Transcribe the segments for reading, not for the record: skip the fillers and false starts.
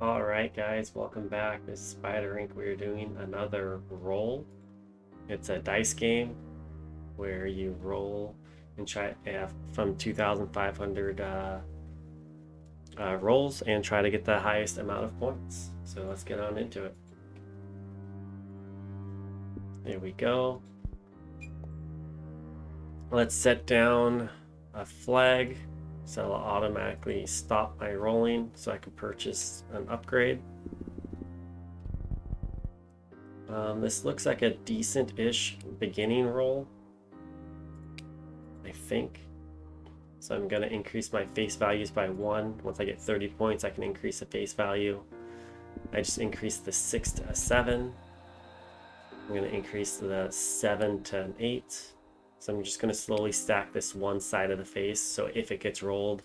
Alright guys, welcome back. This is SpiderInc. We're doing another roll. It's a dice game where you roll and try from 2,500 rolls and try to get the highest amount of points. So let's get on into it. There we go. Let's set down a flag so it'll automatically stop my rolling so I can purchase an upgrade. This looks like a decent-ish beginning roll, I think. So I'm going to increase my face values by 1. Once I get 30 points, I can increase the face value. I just increased the 6 to a 7. I'm going to increase the 7 to an 8. So I'm just going to slowly stack this one side of the face. So if it gets rolled,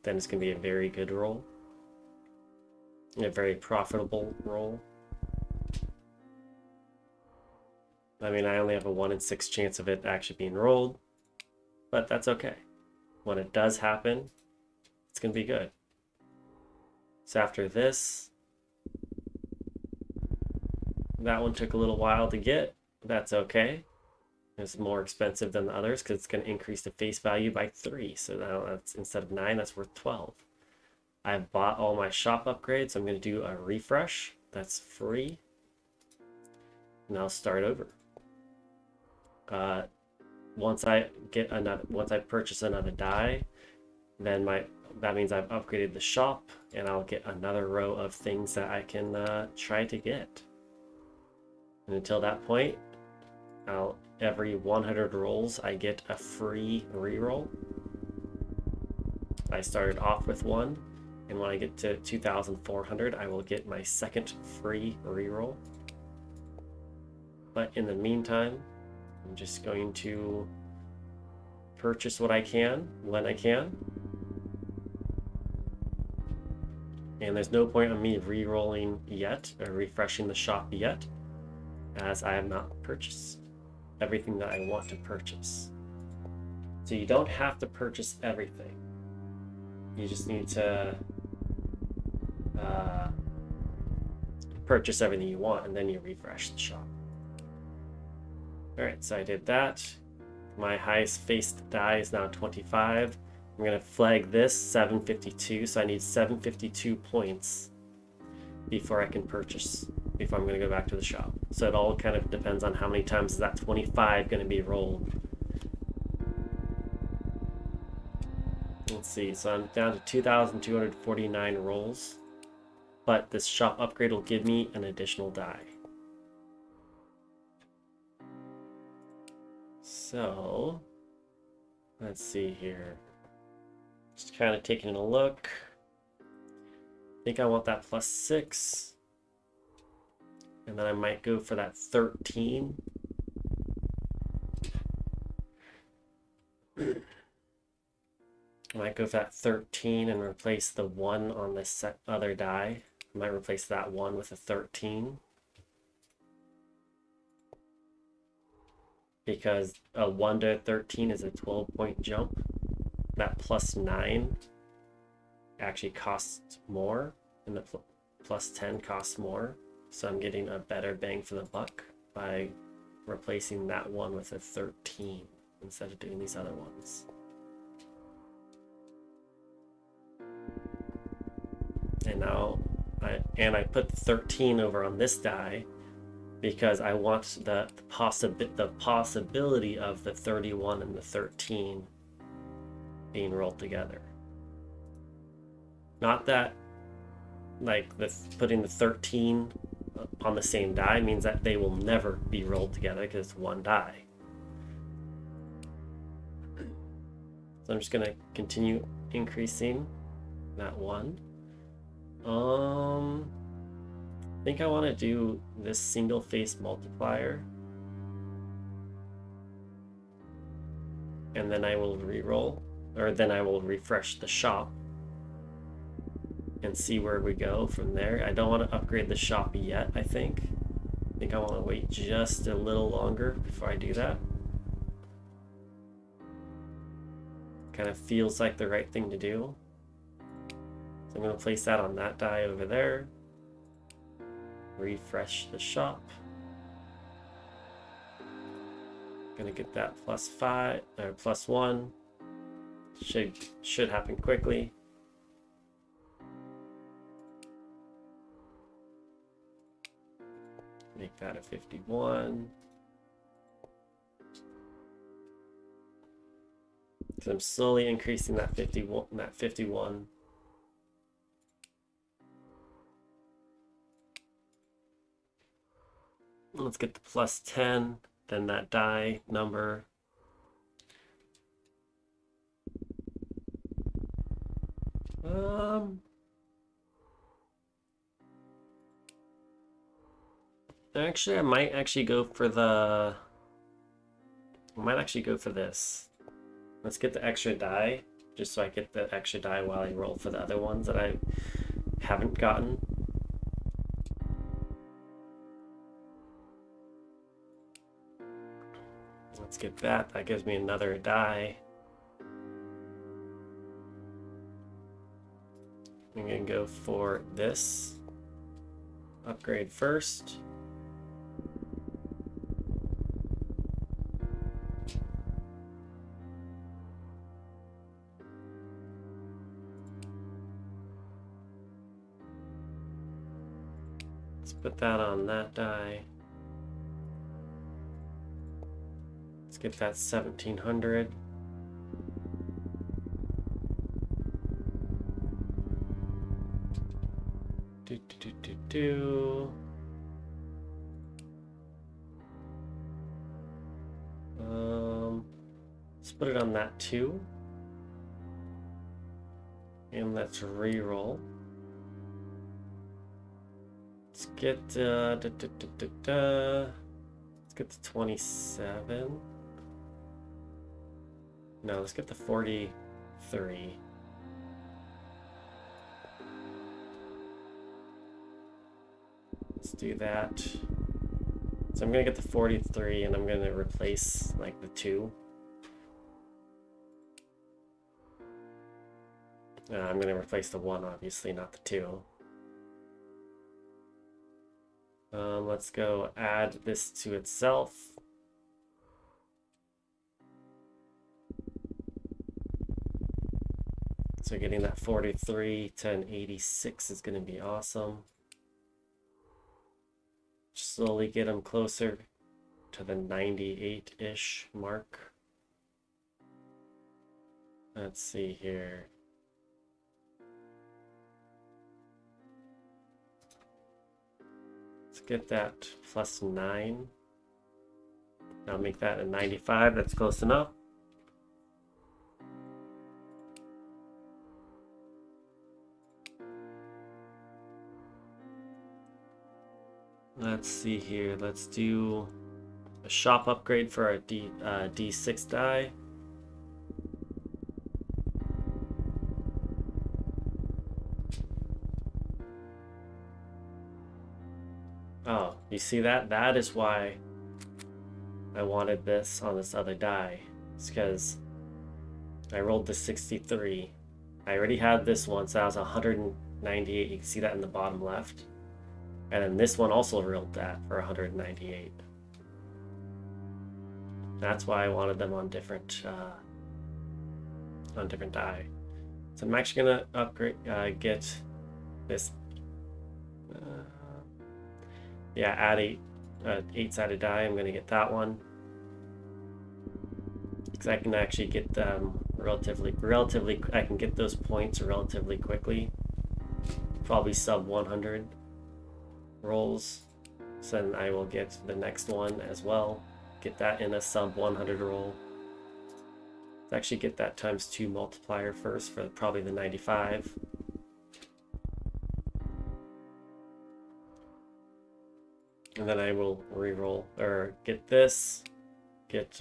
then it's going to be a very good roll. A very profitable roll. I mean, I only have a 1 in 6 chance of it actually being rolled, but that's okay. When it does happen, it's going to be good. So after this, that one took a little while to get. That's okay. It's more expensive than the others because it's going to increase the face value by 3. So now that's, instead of 9, that's worth 12. I've bought all my shop upgrades. So I'm going to do a refresh. That's free. And I'll start over. Once I purchase another die, then that means I've upgraded the shop, and I'll get another row of things that I can try to get. And until that point, every 100 rolls I get a free reroll. I started off with 1, and when I get to 2,400, I will get my second free reroll. But in the meantime, I'm just going to purchase what I can when I can. And there's no point on me re-rolling yet or refreshing the shop yet, as I have not purchased everything that I want to purchase. So you don't have to purchase everything. You just need to purchase everything you want, and then you refresh the shop. Alright, so I did that. My highest faced die is now 25. I'm going to flag this 752, so I need 752 points before I can purchase, before I'm going to go back to the shop. So it all kind of depends on how many times is that 25 going to be rolled. Let's see, so I'm down to 2,249 rolls, but this shop upgrade will give me an additional die. So, let's see here. Just kind of taking a look. I think I want that +6. And then I might go for that 13. I might go for that 13 and replace the 1 on this other die. I might replace that 1 with a 13. Because a 1 to 13 is a 12-point jump. That +9 actually costs more, and the +10 costs more. So I'm getting a better bang for the buck by replacing that 1 with a 13 instead of doing these other ones. And now I put the 13 over on this die because I want the possibility of the 31 and the 13 being rolled together. Not that like putting the 13 on the same die means that they will never be rolled together because it's one die. So I'm just going to continue increasing that 1. I think I want to do this single face multiplier, and then I will re-roll, or then I will refresh the shop and see where we go from there. I don't want to upgrade the shop yet. I think I want to wait just a little longer before I do that. Kind of feels like the right thing to do. I'm going to place that on that die over there. Refresh the shop. Gonna get that +5 or +1. Should happen quickly. Make that a 51. So I'm slowly increasing that 51. Let's get the +10, then that die number. Actually, I might actually go for this. Let's get the extra die, just so I get the extra die while I roll for the other ones that I haven't gotten. Let's get that. That gives me another die. I'm gonna go for this. Upgrade first. Let's put that on that die. Let's get that 1700. Let's put it on that too. And let's re-roll. Let's get let's get the 27. No, let's get the 43. Let's do that. So I'm gonna get the 43 and I'm gonna replace like the 2. I'm gonna replace the 1, obviously, not the 2. Let's go add this to itself. So getting that 43 to an 86 is going to be awesome. Slowly get them closer to the 98-ish mark. Let's see here. Let's get that +9. I'll make that a 95. That's close enough. Let's see here. Let's do a shop upgrade for our D6 die. Oh, you see that? That is why I wanted this on this other die. It's because I rolled the 63. I already had this one, so that was 198. You can see that in the bottom left. And then this one also rolled that for 198. That's why I wanted them on different die. So I'm actually gonna upgrade, get this. Add 8-sided die. I'm gonna get that one because I can actually get them relatively. I can get those points relatively quickly. Probably sub 100 rolls. So then I will get the next one as well. Get that in a sub 100 roll. Let's actually get that ×2 multiplier first for probably the 95. And then I will re-roll, or get this, this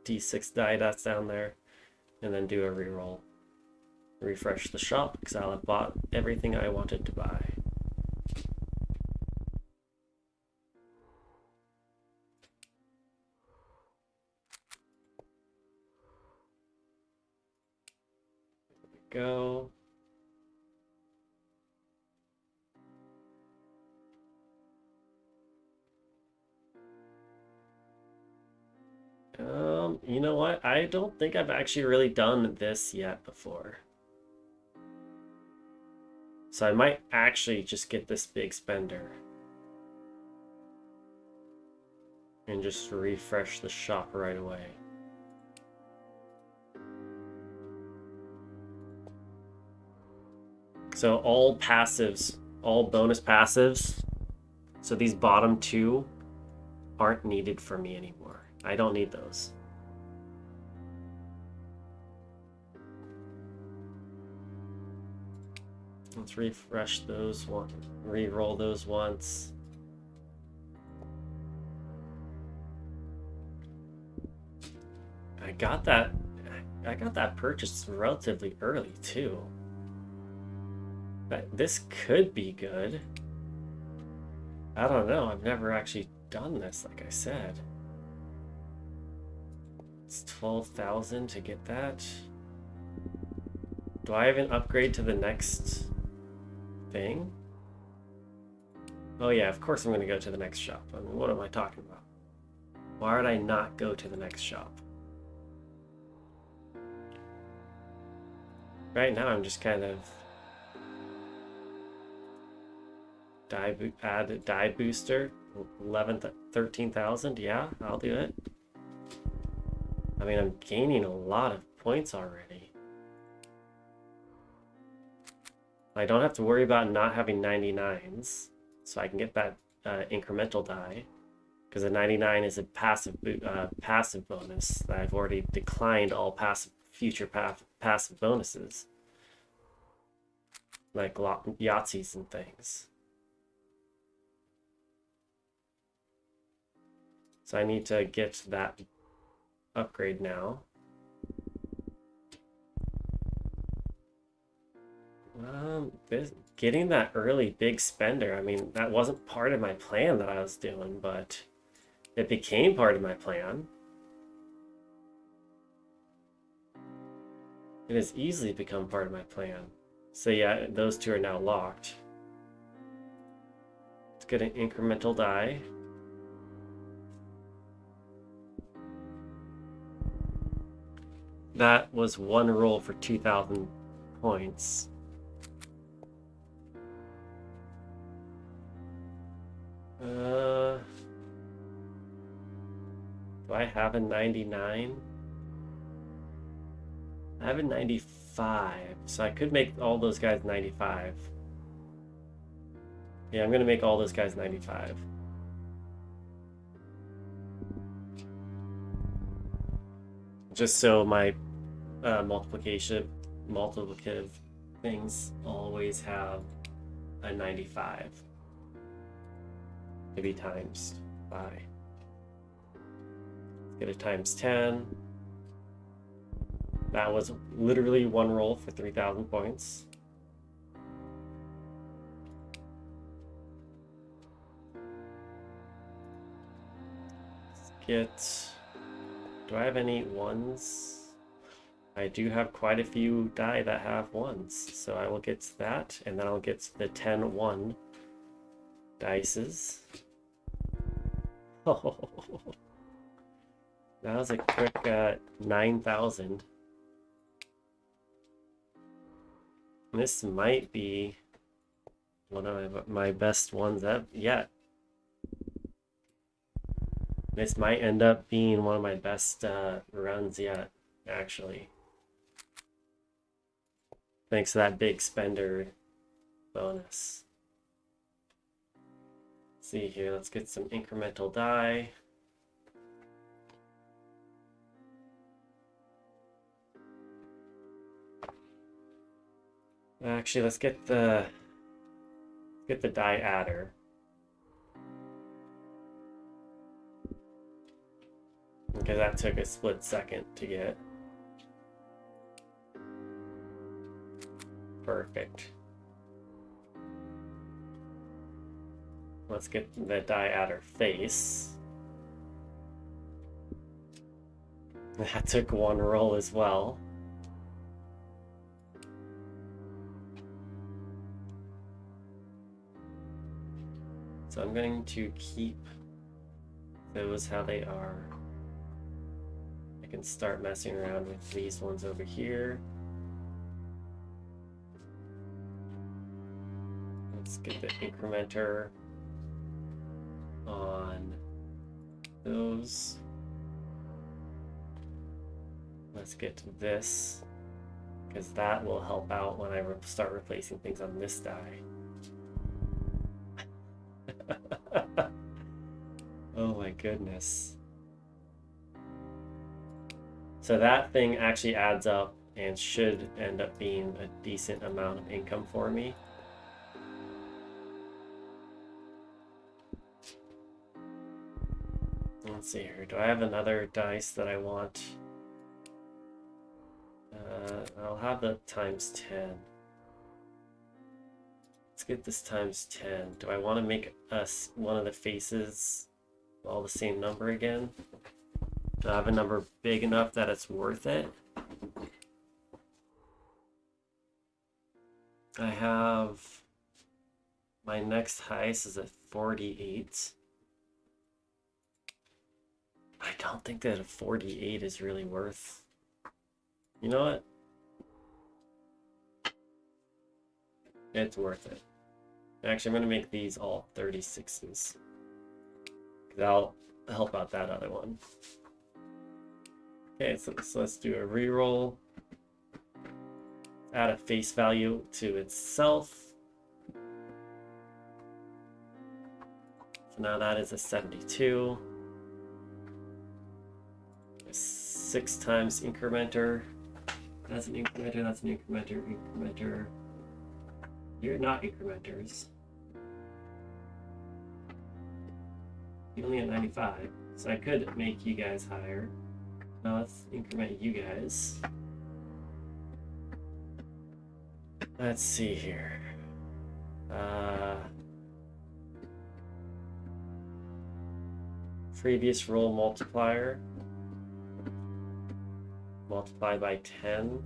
D6 die that's down there, and then do a re-roll. Refresh the shop, because I'll have bought everything I wanted to buy. There we go. You know what? I don't think I've actually really done this yet before. So I might actually just get this big spender. And just refresh the shop right away. So all passives, all bonus passives, so these bottom two aren't needed for me anymore. I don't need those. Let's refresh those one, re-roll those once. I got that purchase relatively early too. But this could be good. I don't know. I've never actually done this, like I said. It's 12,000 to get that. Do I have an upgrade to the next thing? Oh yeah, of course I'm going to go to the next shop. I mean, what am I talking about? Why would I not go to the next shop? Right now I'm just kind of add a die booster, 13,000. Yeah, I'll do it. I mean, I'm gaining a lot of points already. I don't have to worry about not having 99s, so I can get that incremental die, because a 99 is a passive bonus that I've already declined all future passive bonuses, like Yahtzees and things. So I need to get that upgrade now. Getting that early big spender, I mean, that wasn't part of my plan that I was doing, but it became part of my plan. It has easily become part of my plan. So yeah, those two are now locked. Let's get an incremental die. That was one roll for 2,000 points. Do I have a 99? I have a 95, so I could make all those guys 95. Yeah, I'm gonna make all those guys 95. Just so my multiplicative things always have a 95. Maybe times by. Let's get a times 10. That was literally one roll for 3,000 points. Let's get... Do I have any ones? I do have quite a few die that have ones, so I will get that, and then I'll get the 10-1 dices. Oh, that was a quick 9,000. This might be one of my best ones yet. This might end up being one of my best runs yet, actually. Thanks to that big spender bonus. Let's see here, let's get some incremental die. Actually, let's get the die adder. Okay, that took a split second to get. Perfect. Let's get the die adder face. That took one roll as well. So I'm going to keep those how they are. I can start messing around with these ones over here. Let's get the incrementer on those. Let's get to this, because that will help out when I start replacing things on this die. Oh my goodness. So that thing actually adds up and should end up being a decent amount of income for me. Let's see here. Do I have another dice that I want? I'll have the times 10. Let's get this times 10. Do I want to make us one of the faces all the same number again? Do I have a number big enough that it's worth it? I have my next highest is a 48. I don't think that a 48 is really worth. You know what? It's worth it. Actually, I'm going to make these all 36s. That'll help out that other one. Okay, so let's do a reroll. Add a face value to itself. So now that is a 72. 6 times incrementer. That's an incrementer, that's an incrementer, incrementer. You're not incrementers. You're only at 95. So I could make you guys higher. Now let's increment you guys. Let's see here. Previous roll multiplier. Multiply by 10.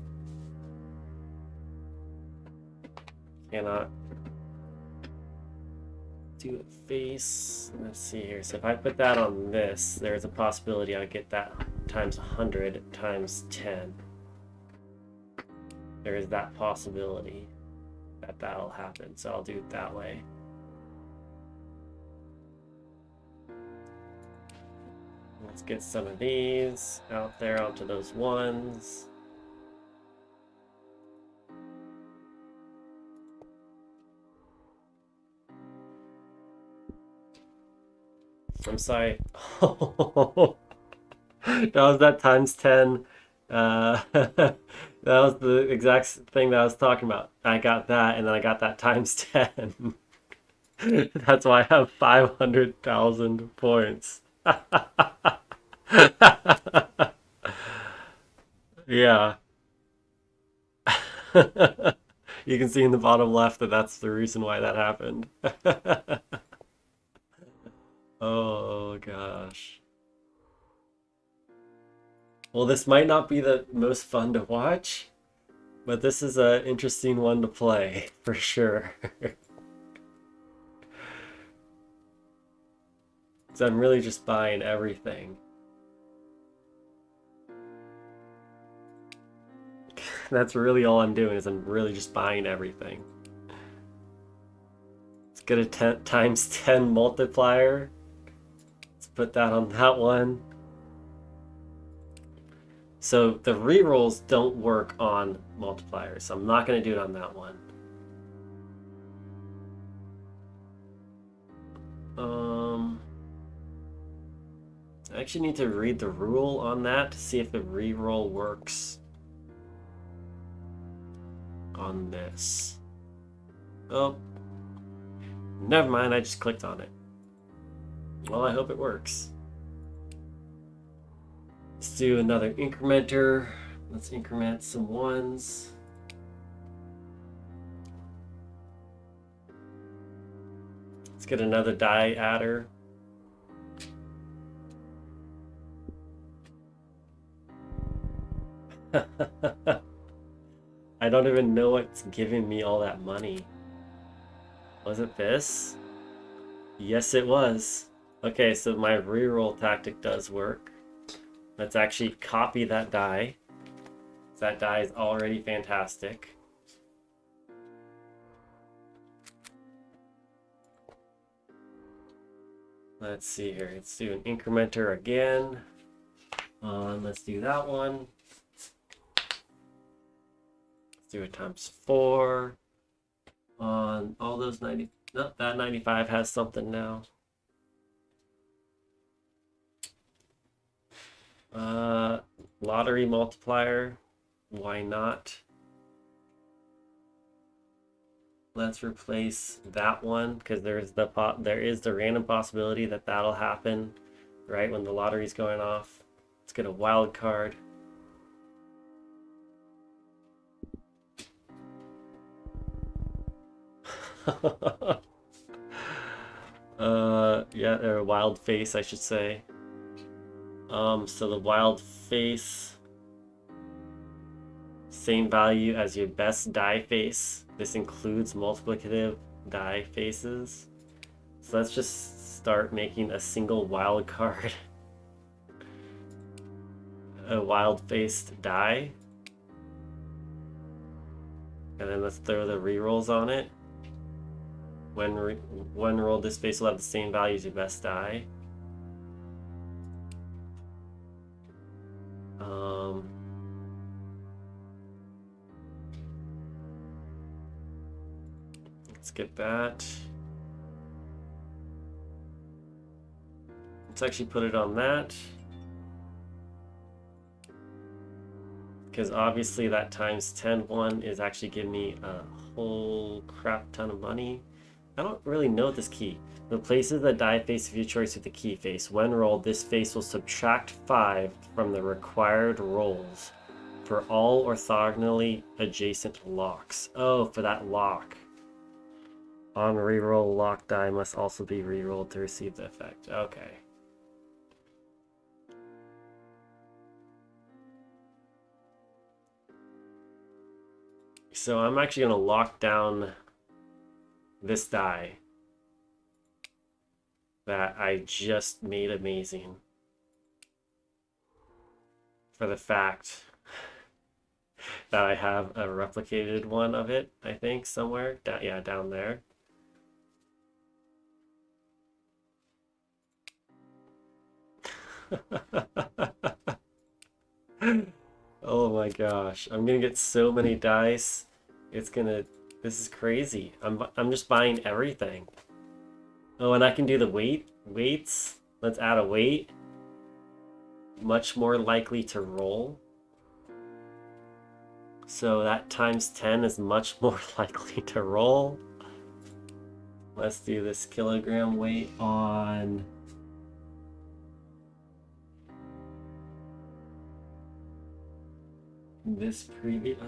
Cannot do a face. Let's see here. So if I put that on this, there's a possibility I'll get that times 100 times 10. There is that possibility that that'll happen. So I'll do it that way. Let's get some of these out there onto those ones. I'm sorry. That was that times 10. That was the exact thing that I was talking about. I got that, and then I got that times 10. That's why I have 500,000 points. Yeah. You can see in the bottom left that that's the reason why that happened. Oh gosh. Well, this might not be the most fun to watch, but this is an interesting one to play for sure. So I'm really just buying everything. That's really all I'm doing, is I'm really just buying everything. Let's get a times 10 multiplier. Let's put that on that one. So the rerolls don't work on multipliers, so I'm not going to do it on that one. I actually need to read the rule on that to see if the reroll works on this. Oh, never mind, I just clicked on it. Well, I hope it works. Let's do another incrementer. Let's increment some ones. Let's get another die adder. I don't even know what's giving me all that money. Was it this? Yes, it was. Okay, so my reroll tactic does work. Let's actually copy that die. That die is already fantastic. Let's see here. Let's do an incrementer again. Let's do that one. Let's do it times 4 on all those 90. No, that 95 has something now. Lottery multiplier. Why not? Let's replace that one because there is the random possibility that that'll happen right when the lottery's going off. Let's get a wild card. Yeah, or a wild face, I should say. So the wild face, same value as your best die face. This includes multiplicative die faces. So let's just start making a single wild card. A wild-faced die. And then let's throw the rerolls on it. When rolled, this face will have the same value as your best die. Let's get that. Let's actually put it on that. Because obviously that times 10 one is actually giving me a whole crap ton of money. I don't really know this key. Replaces the die face of your choice with the key face. When rolled, this face will subtract 5 from the required rolls for all orthogonally adjacent locks. Oh, for that lock. On reroll, lock die must also be rerolled to receive the effect. Okay. So I'm actually going to lock down this die that I just made amazing for the fact that I have a replicated one of it, I think, somewhere. Yeah, down there. Oh my gosh, I'm gonna get so many dice. This is crazy. I'm just buying everything. Oh, and I can do the weights. Let's add a weight. Much more likely to roll. So that times 10 is much more likely to roll. Let's do this kilogram weight on this previous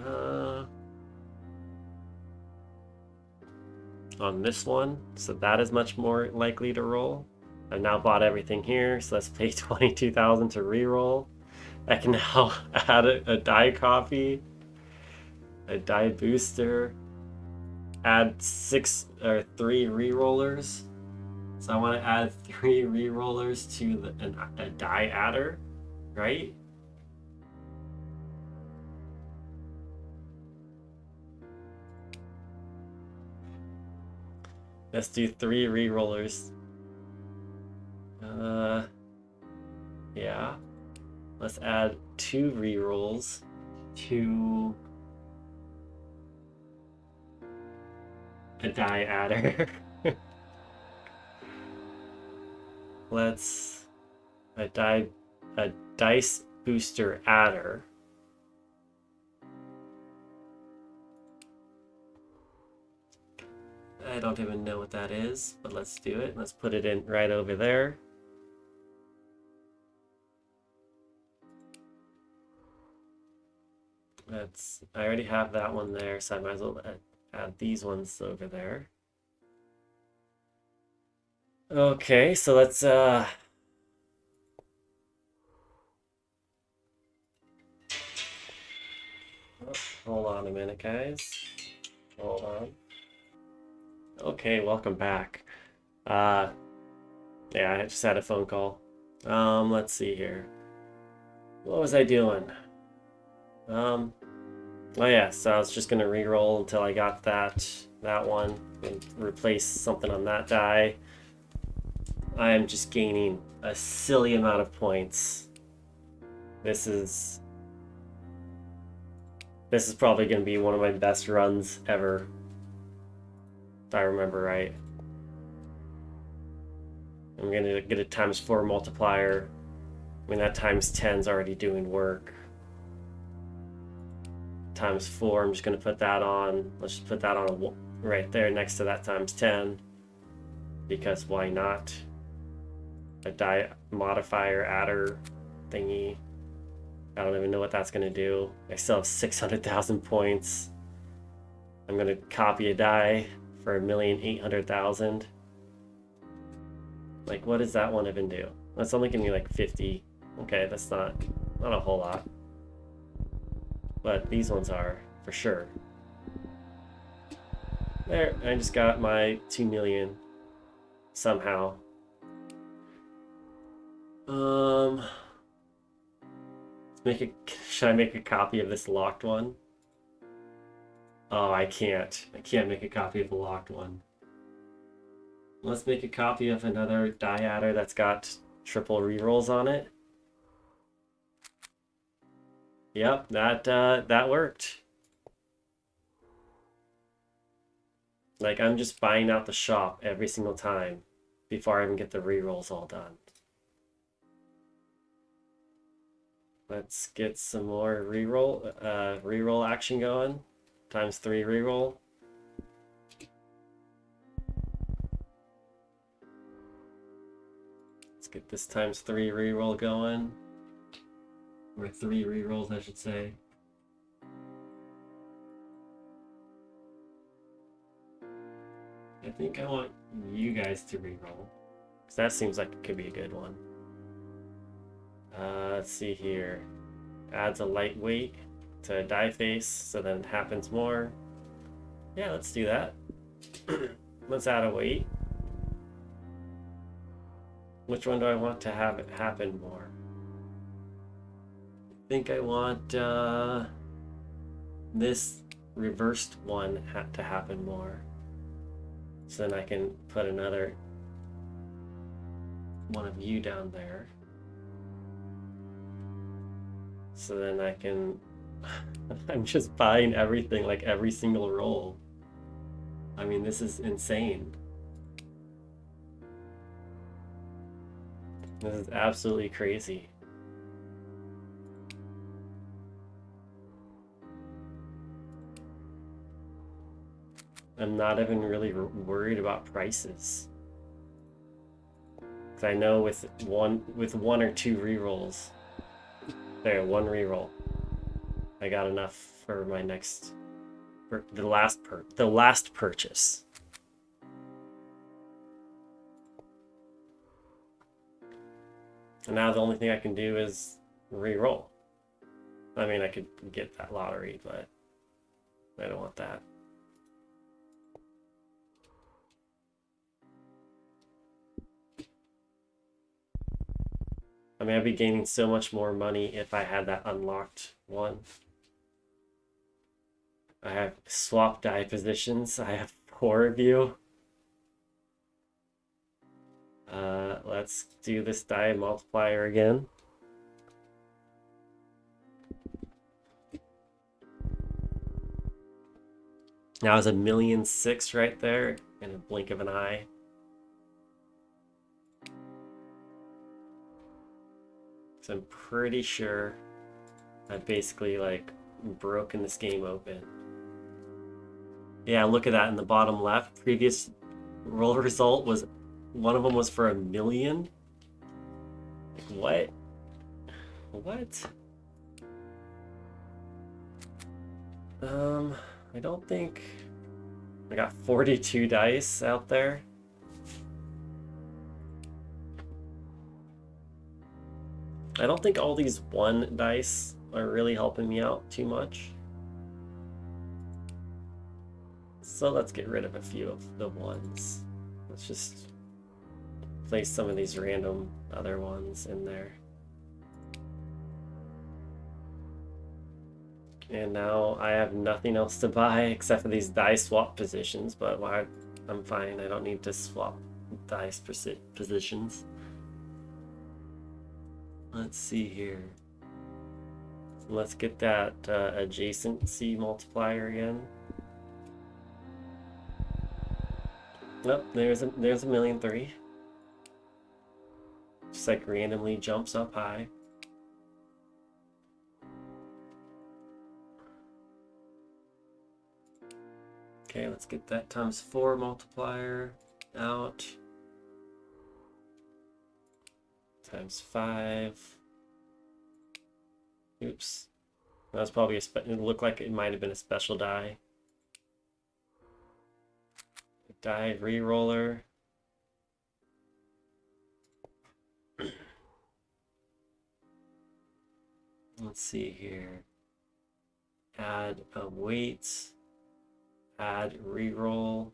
on this one, so that is much more likely to roll. I've now bought everything here, so let's pay 22,000 to re-roll. I can now add a die copy, a die booster, add 3 re-rollers. So I want to add 3 re-rollers to a die adder, right? Let's do 3 re-rollers. Yeah. Let's add 2 re-rolls to a die adder. Let's a dice booster adder. I don't even know what that is, but let's do it. Let's put it in right over there. I already have that one there, so I might as well add these ones over there. Okay, so let's oh, hold on a minute, guys. Hold on. Okay, welcome back. Yeah, I just had a phone call. Let's see here. What was I doing? Oh yeah, so I was just gonna re-roll until I got that one and replace something on that die. I am just gaining a silly amount of points. This is probably gonna be one of my best runs ever, if I remember right. I'm gonna get a ×4 multiplier. I mean, that ×10 is already doing work. ×4, I'm just gonna put that on. Let's just put that on right there next to that ×10, because why not? A die modifier adder thingy. I don't even know what that's gonna do. I still have 600,000 points. I'm gonna copy a die for 1,800,000. Like, what does that one even do? That's only giving me like 50. Okay, that's not a whole lot. But these ones are, for sure. There, I just got my 2 million somehow. Should I make a copy of this locked one? Oh, I can't. I can't make a copy of the locked one. Let's make a copy of another die adder that's got triple rerolls on it. Yep, that worked. Like, I'm just buying out the shop every single time before I even get the rerolls all done. Let's get some more reroll action going. ×3 reroll. Let's get this ×3 reroll going. Or 3 rerolls, I should say. I think I want you guys to reroll, because that seems like it could be a good one. Let's see here. Adds a lightweight to a die face, so then it happens more. Yeah, let's do that. Let's add a weight. Which one do I want to have it happen more? I think I want this reversed one to happen more. So then I can put another one of you down there. So then I can... I'm just buying everything, like every single roll. I mean, this is insane. This is absolutely crazy. I'm not even really worried about prices. Because I know with one or two rerolls, there, one reroll, I got enough for my next, for the last purchase. And now the only thing I can do is re-roll. I mean, I could get that lottery, but I don't want that. I mean, I'd be gaining so much more money if I had that unlocked one. I have swap die positions. I have 4 of you. Let's do this die multiplier again. Now it's 1,000,006 right there in a blink of an eye. So I'm pretty sure I've basically like broken this game open. Yeah, look at that in the bottom left. Previous roll result was, one of them was for 1 million. Like, what? I don't think I got 42 dice out there. I don't think all these 1 dice are really helping me out too much. So let's get rid of a few of the 1s. Let's just place some of these random other ones in there. And now I have nothing else to buy except for these die swap positions, but I'm fine. I don't need to swap dice positions. Let's see here. Let's get that adjacency multiplier again. Oh, there's a 1,000,003. Just like randomly jumps up high. Okay, let's get that ×4 multiplier out. ×5. Oops. That was probably it looked like it might have been a special die. Die reroller. Let's see here. Add a weight. Add reroll.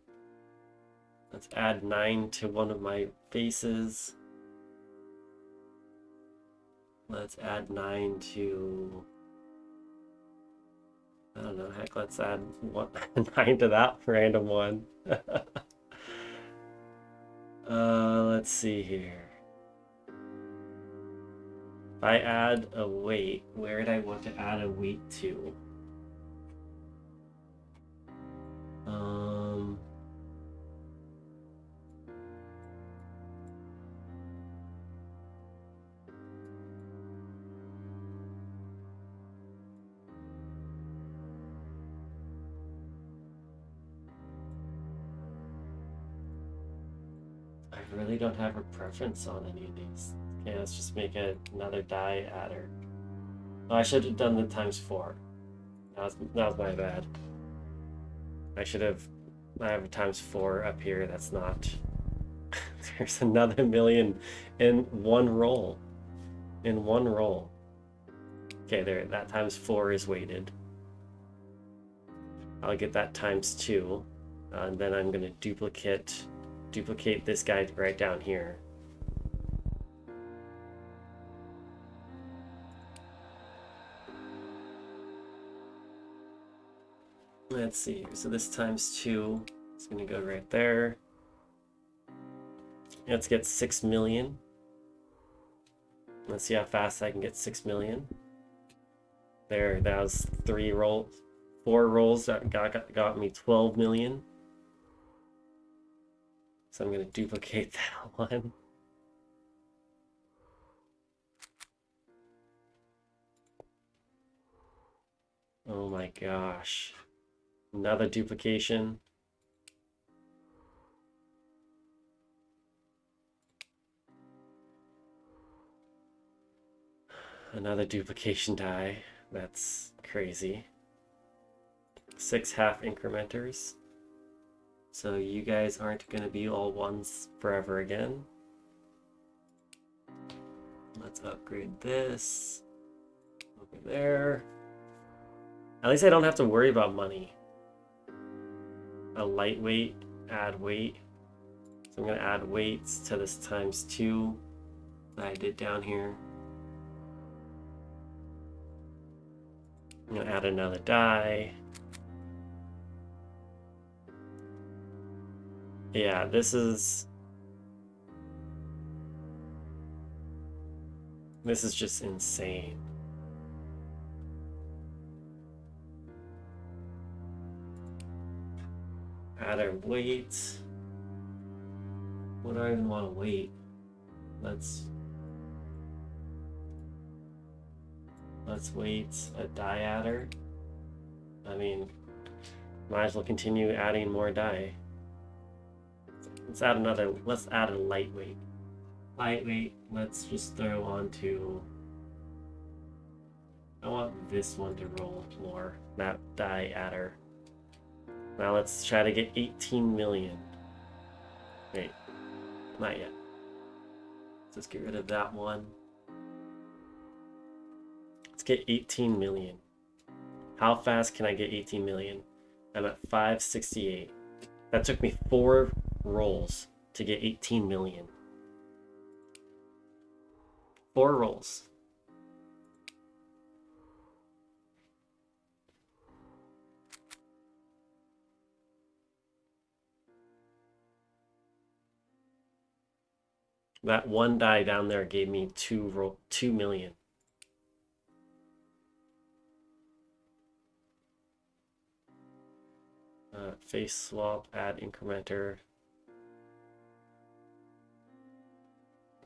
Let's add 9 to one of my faces. Let's add 9 to, I don't know, heck, let's add 9 to that random one. Let's see here. If I add a weight, where would I want to add a weight to? I really don't have a preference on any of these. Okay, let's just make another die adder. Oh, I should have done the ×4. That was my bad. I have a ×4 up here. That's not. There's another million in one roll. In one roll. Okay, there. That ×4 is weighted. I'll get that ×2, and then I'm gonna duplicate this guy right down here. Let's see, so this ×2 is gonna go right there. Let's get 6 million. Let's see how fast I can get 6 million. There, that was 4 rolls that got me 12 million. So I'm going to duplicate that one. Oh my gosh. Another duplication. Another duplication die. That's crazy. 6 half incrementers. So you guys aren't going to be all ones forever again. Let's upgrade this. Over there. At least I don't have to worry about money. A lightweight, add weight. So I'm going to add weights to this ×2 that I did down here. I'm going to add another die. Yeah, this is just insane. Add our weight. What do I even want to weight? Let's weight a die adder. I mean, might as well continue adding more die. Let's add a lightweight. Lightweight, let's just throw onto, I want this one to roll more, that die adder. Now let's try to get 18 million. Wait, not yet. Let's get rid of that one. Let's get 18 million. How fast can I get 18 million? I'm at 568. That took me 4 rolls to get 18 million. 4 rolls. That one die down there gave me 2 million. Face swap, add incrementer.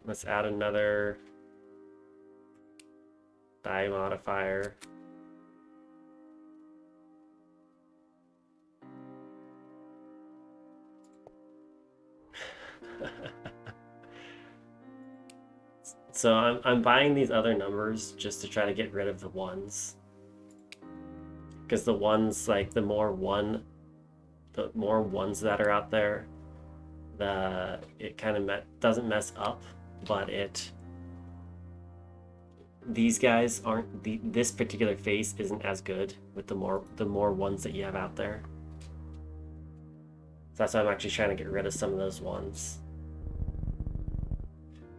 Let's add another die modifier. So I'm buying these other numbers just to try to get rid of the ones, because the ones, like the more ones that are out there, it kind of doesn't mess up, but these guys aren't, this particular face isn't as good with the more ones that you have out there. So that's why I'm actually trying to get rid of some of those ones.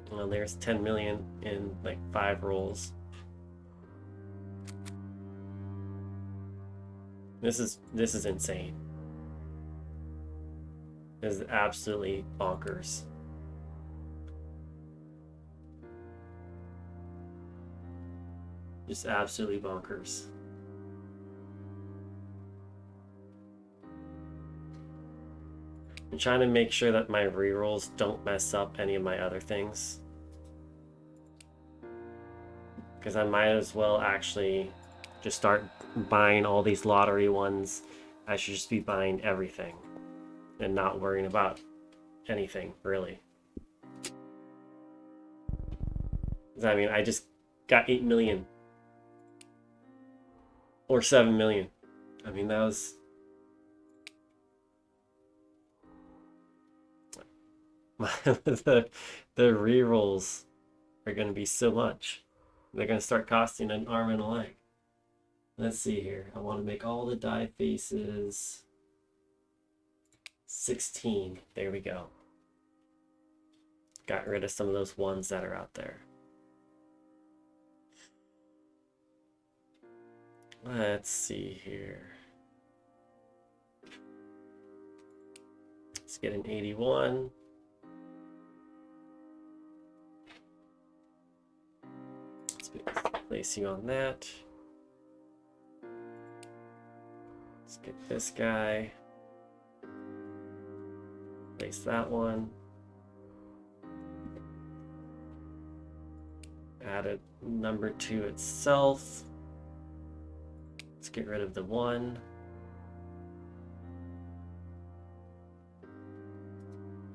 Well, there's 10 million in like 5 rolls. This is insane. This is absolutely bonkers. Just absolutely bonkers. I'm trying to make sure that my rerolls don't mess up any of my other things, because I might as well actually just start buying all these lottery ones. I should just be buying everything and not worrying about anything, really. I mean, I just got 8 million or 7 million. I mean, that was... the rerolls are going to be so much. They're going to start costing an arm and a leg. Let's see here. I want to make all the die faces 16. There we go. Got rid of some of those ones that are out there. Let's see here. Let's get an 81. Place you on that. Let's get this guy. Place that one. Add a number to itself. Let's get rid of the 1.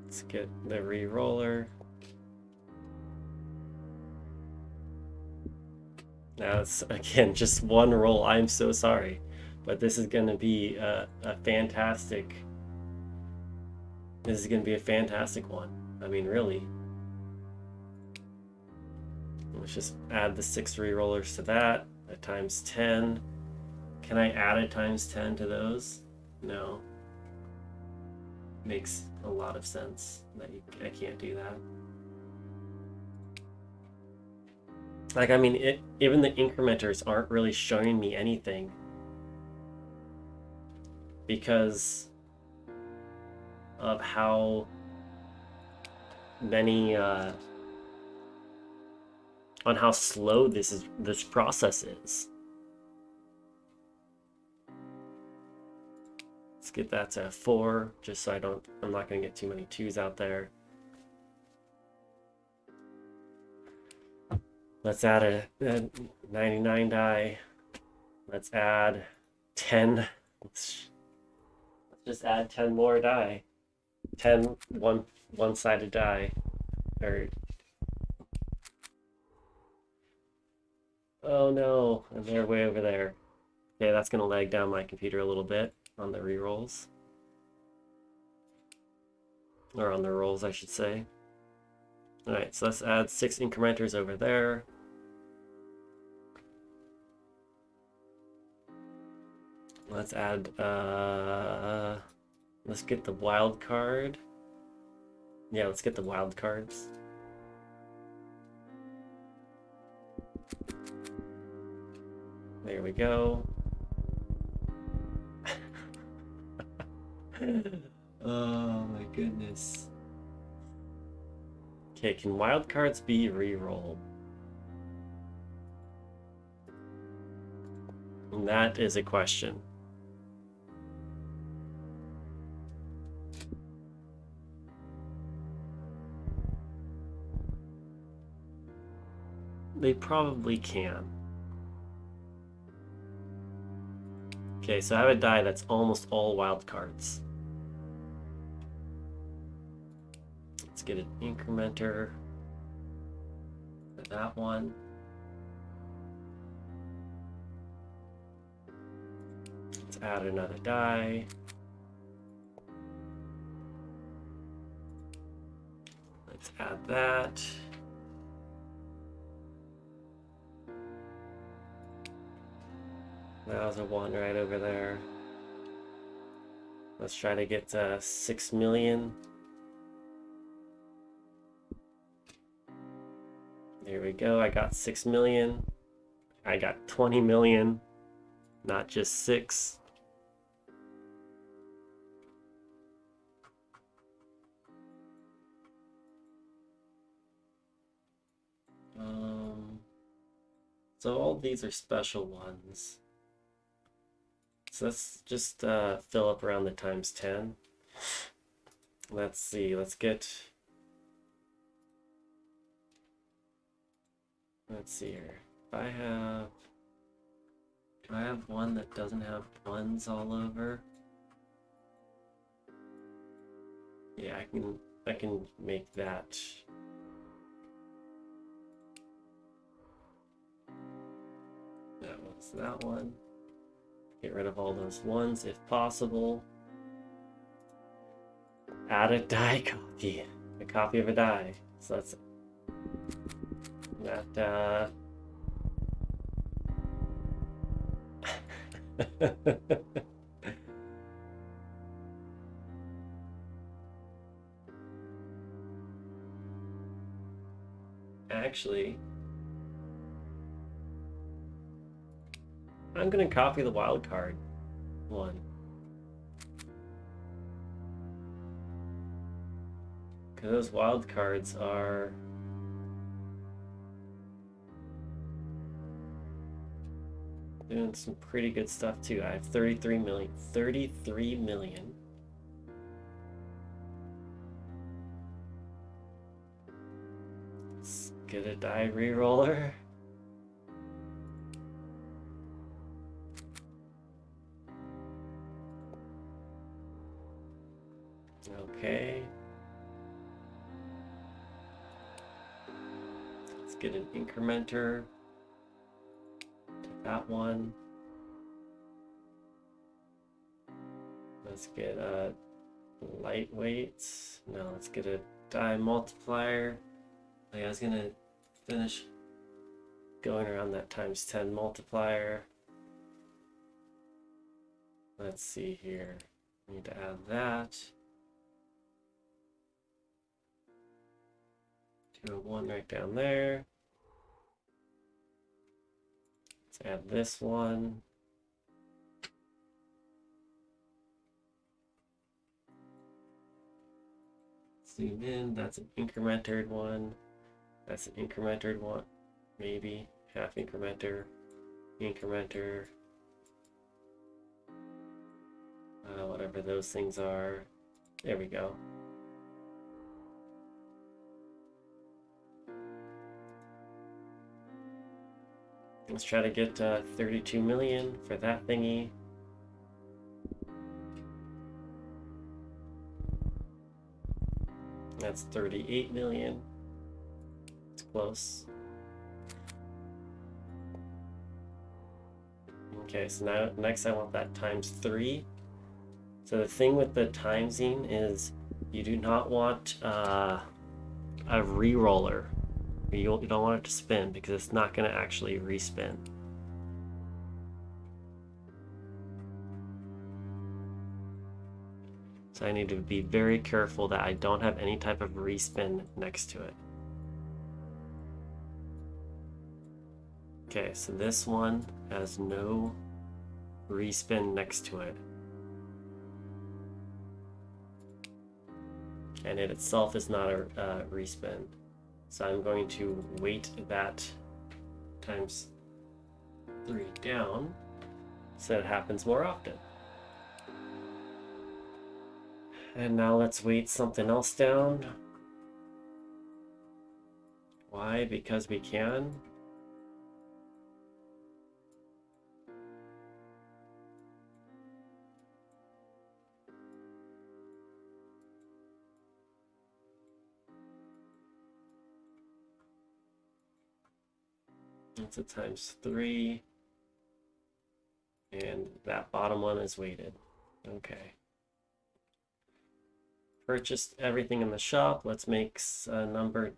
Let's get the re-roller. Now it's, again, just 1 roll. I'm so sorry, but this is going to be a fantastic... This is going to be a fantastic one. I mean, really. Let's just add the 6 re-rollers to that. A times 10. Can I add a times 10 to those? No. Makes a lot of sense that I can't do that. Like, I mean, even the incrementers aren't really showing me anything, because of how many, on how slow this process is. Let's get that to 4, just so I'm not going to get too many 2s out there. Let's add a 99 die. Let's add 10. Let's just add 10 more die. 10 one-sided die. Or... Oh no, and they're way over there. Okay, that's gonna lag down my computer a little bit on the rerolls. Or on the rolls, I should say. Alright, so let's add 6 incrementers over there. Let's add, let's get the wild card. Yeah, let's get the wild cards. There we go. Oh my goodness. Okay, can wildcards be re-rolled? And that is a question. They probably can. Okay, so I have a die that's almost all wild cards. Let's get an incrementer for that one. Let's add another die. Let's add that. That was a 1 right over there. Let's try to get 6 million. There we go. I got 6 million. I got 20 million, not just 6. So all these are special ones. So let's just fill up around the times 10. Let's see, let's see here. Do I have one that doesn't have ones all over? Yeah, I can make that. That was that one. Get rid of all those ones if possible. Add a die copy. A copy of a die. So that's that. Actually, I'm gonna copy the wild card one. Because those wild cards are doing some pretty good stuff too. I have 33 million. 33 million. Let's get a die re-roller. Okay. Let's get an incrementer. That one. Let's get a lightweight. No, let's get a die multiplier. I was gonna finish going around that times 10 multiplier. Let's see here. I need to add that. Do a 1 right down there. Let's add this one. Zoom in, that's an incremented one. That's an incremented one, maybe. Half incrementer, incrementer. Whatever those things are. There we go. Let's try to get 32 million for that thingy. That's 38 million. It's close. Okay, so now next I want that times 3. So the thing with the timesing is you do not want a re-roller. You don't want it to spin because it's not going to actually respin. So I need to be very careful that I don't have any type of respin next to it. Okay, so this one has no respin next to it. And it itself is not a respin. So I'm going to weight that times 3 down so it happens more often. And now let's weight something else down. Why? Because we can. That's a times 3. And that bottom one is weighted. Okay. Purchased everything in the shop. Let's make a number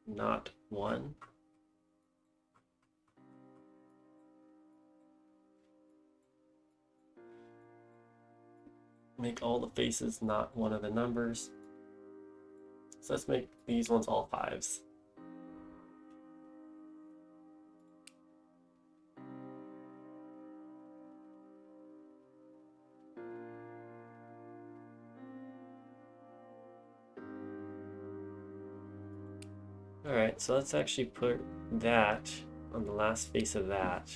not 1. Make all the faces not one of the numbers. So let's make these ones all 5s. Alright, so let's actually put that on the last face of that.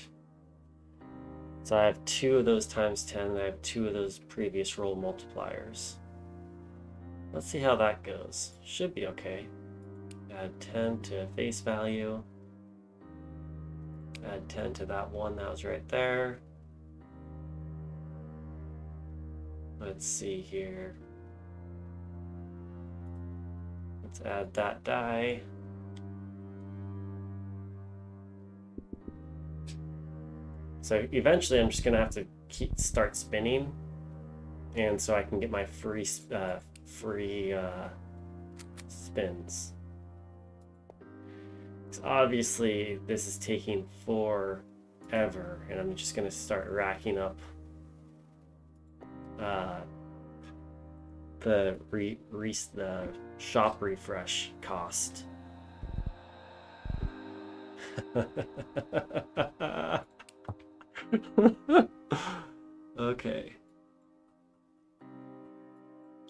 So I have 2 of those times 10, and I have 2 of those previous roll multipliers. Let's see how that goes. Should be okay. Add 10 to face value. Add 10 to that one that was right there. Let's see here. Let's add that die. So eventually I'm just gonna have to start spinning, and so I can get my free spins. So obviously this is taking forever, and I'm just gonna start racking up the shop refresh cost. Okay.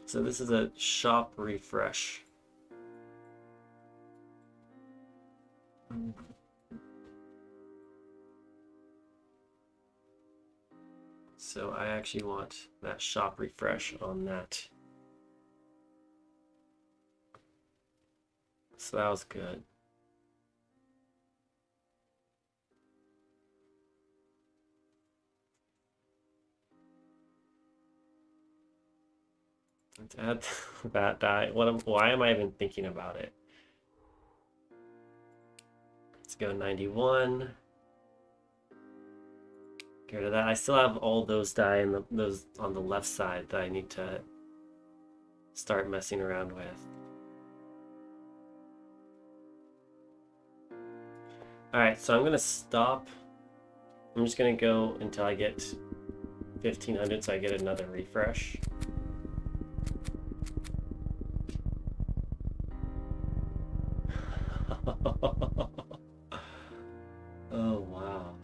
So this is a shop refresh. So I actually want that shop refresh on that. So that was good. Let's add that die. Why am I even thinking about it? Let's go 91. Get rid of that. I still have all those die and those on the left side that I need to start messing around with. Alright, so I'm gonna stop. I'm just gonna go until I get 1500 so I get another refresh. Oh, wow.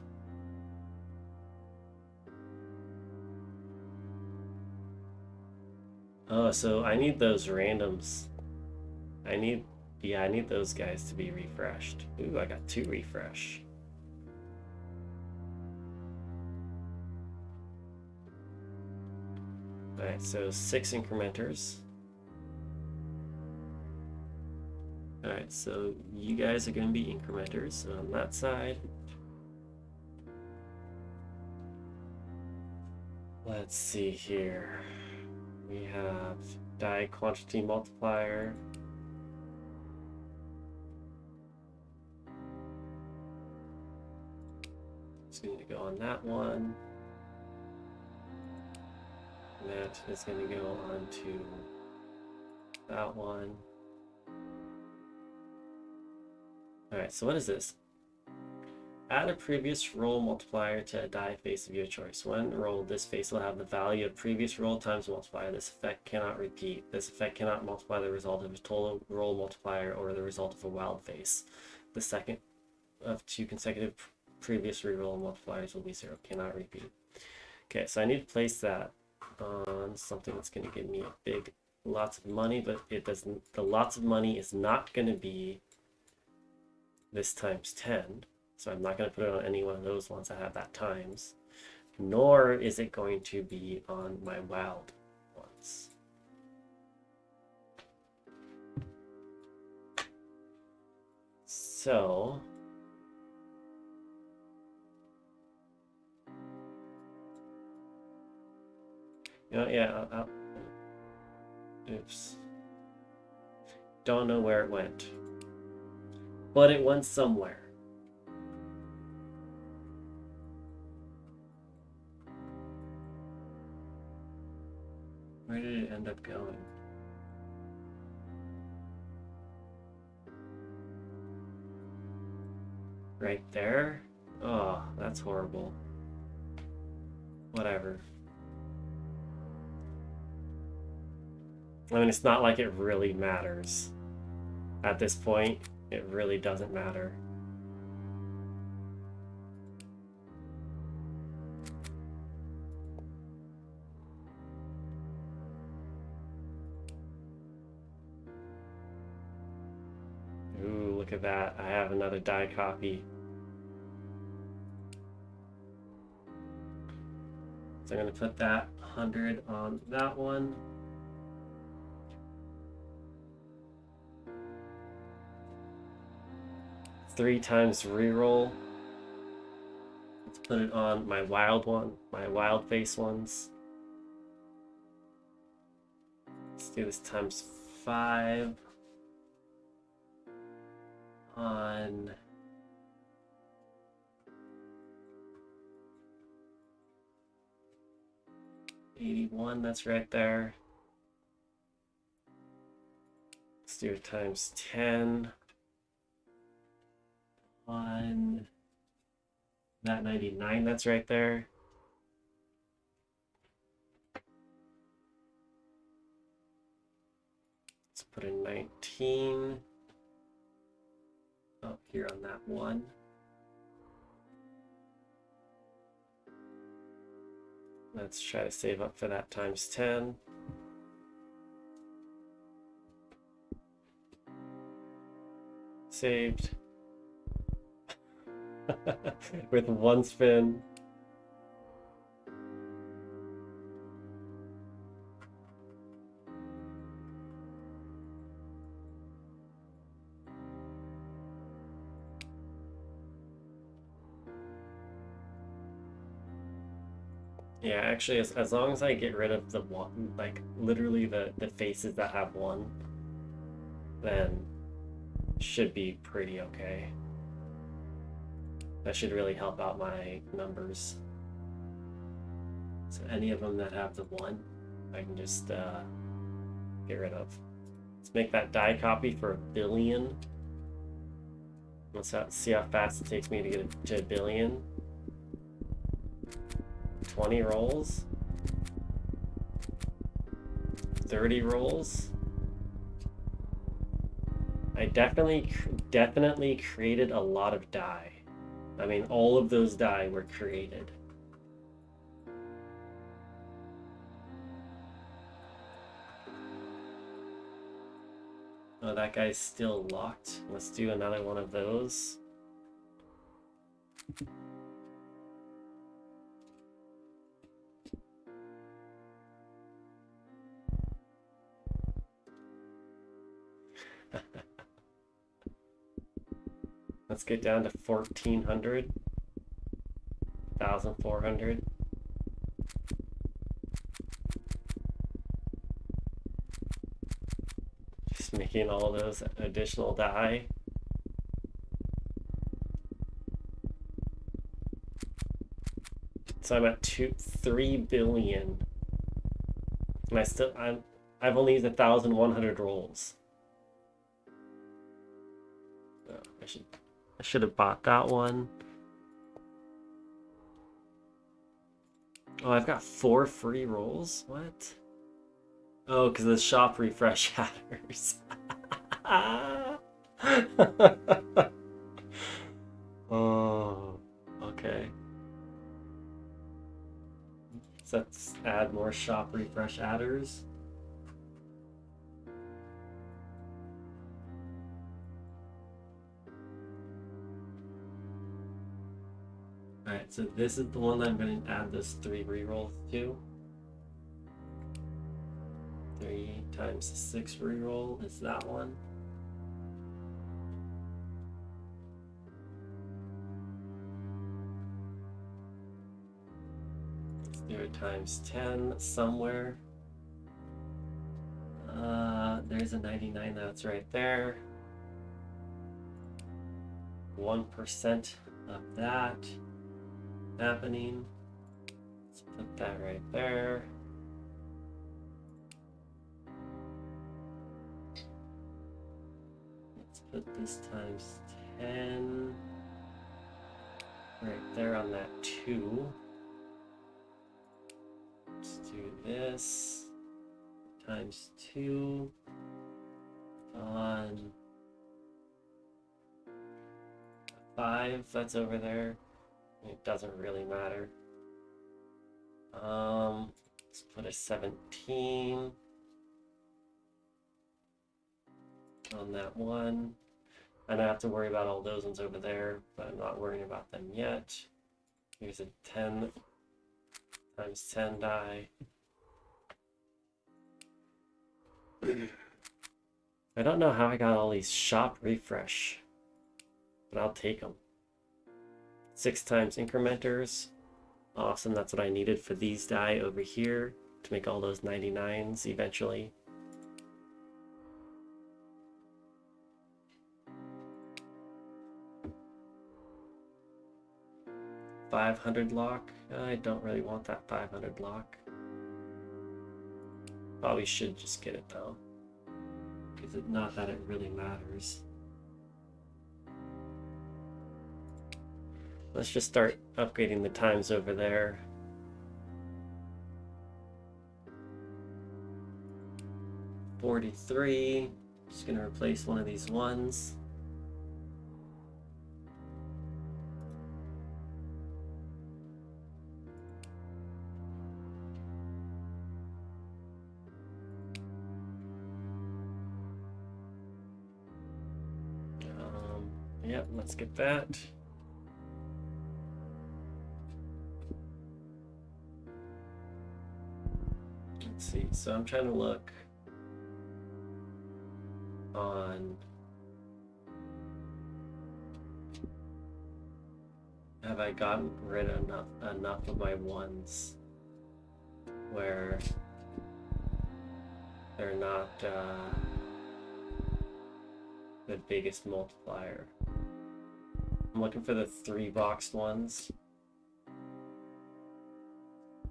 Oh, so I need those randoms. I need those guys to be refreshed. Ooh, I got 2 refresh. Alright, so 6 incrementers. Alright, so you guys are going to be incrementers on that side. Let's see here. We have die quantity multiplier. It's going to go on that one. And that is going to go on to that one. Alright, so what is this? Add a previous roll multiplier to a die face of your choice. When rolled, this face will have the value of previous roll times multiplier. This effect cannot repeat. This effect cannot multiply the result of a total roll multiplier or the result of a wild face. The second of 2 consecutive previous reroll multipliers will be 0. Cannot repeat. Okay, so I need to place that on something that's going to give me lots of money, but it doesn't. The lots of money is not going to be this times 10. So I'm not going to put it on any one of those ones that have that times. Nor is it going to be on my wild ones. So yeah, oops. Don't know where it went. But it went somewhere. Where did it end up going? Right there? Oh, that's horrible. Whatever. I mean, it's not like it really matters. At this point, it really doesn't matter. Ooh, look at that. I have another die copy. So I'm going to put that 100 on that one. Three times reroll. Let's put it on my wild one, my wild face ones. Let's do this times 5 on $81. That's right there. Let's do it times 10 on that 99. That's right there. Let's put in 19 up here on that one. Let's try to save up for that times 10. Saved. With one spin. Yeah, actually, as long as I get rid of the one, like literally the faces that have one, then should be pretty okay. That should really help out my numbers. So any of them that have the one, I can just get rid of. Let's make that die copy for 1 billion. Let's see how fast it takes me to get it to 1 billion. 20 rolls. 30 rolls. I definitely created a lot of die. I mean, all of those die were created. Oh, that guy's still locked. Let's do another one of those. Let's get down to 1,400. 1,400. Just making all those additional die. So I'm at 3 billion. And I've only used 1,100 rolls. Oh, I should have bought that one. Oh, I've got 4 free rolls? What? Oh, because the shop refresh hatters. Oh, okay. So let's add more shop refresh adders. Alright, so this is the one that I'm going to add those 3 rerolls to. 3 times 6 reroll is that one. 0 times 10 somewhere. There's a 99 that's right there. 1% of that happening. Let's put that right there. Let's put this times 10 right there on that 2. Let's do this times 2 on 5 that's over there. It doesn't really matter. Let's put a 17 on that one. I don't have to worry about all those ones over there, but I'm not worrying about them yet. Here's a 10 times 10 die. I don't know how I got all these shop refresh, but I'll take them. 6 times incrementers. Awesome, that's what I needed for these die over here to make all those 99s eventually. $500 lock. I don't really want that 500 lock. Probably should just get it though, because it's not that it really matters. Let's just start upgrading the times over there. $43. Just gonna replace one of these ones. Yep, let's get that. Let's see, so I'm trying to look on, have I gotten rid of enough of my ones where they're not the biggest multiplier. I'm looking for the 3 boxed ones.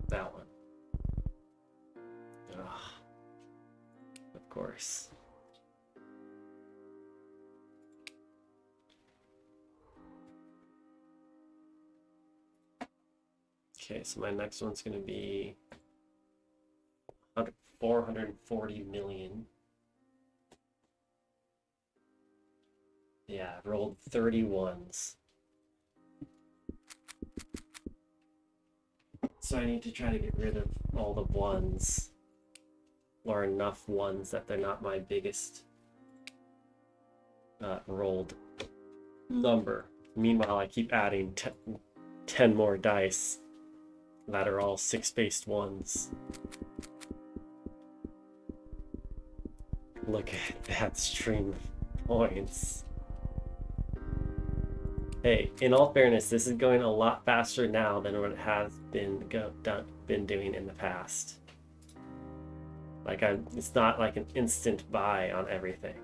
That one. Ugh. Of course. Okay, so my next one's going to be 440 million. Yeah, I've rolled 30 ones. So I need to try to get rid of all the ones, or enough ones that they're not my biggest rolled number. Meanwhile, I keep adding 10 more dice that are all 6-based ones. Look at that stream of points. Hey, in all fairness, this is going a lot faster now than what it has been doing in the past. Like it's not like an instant buy on everything.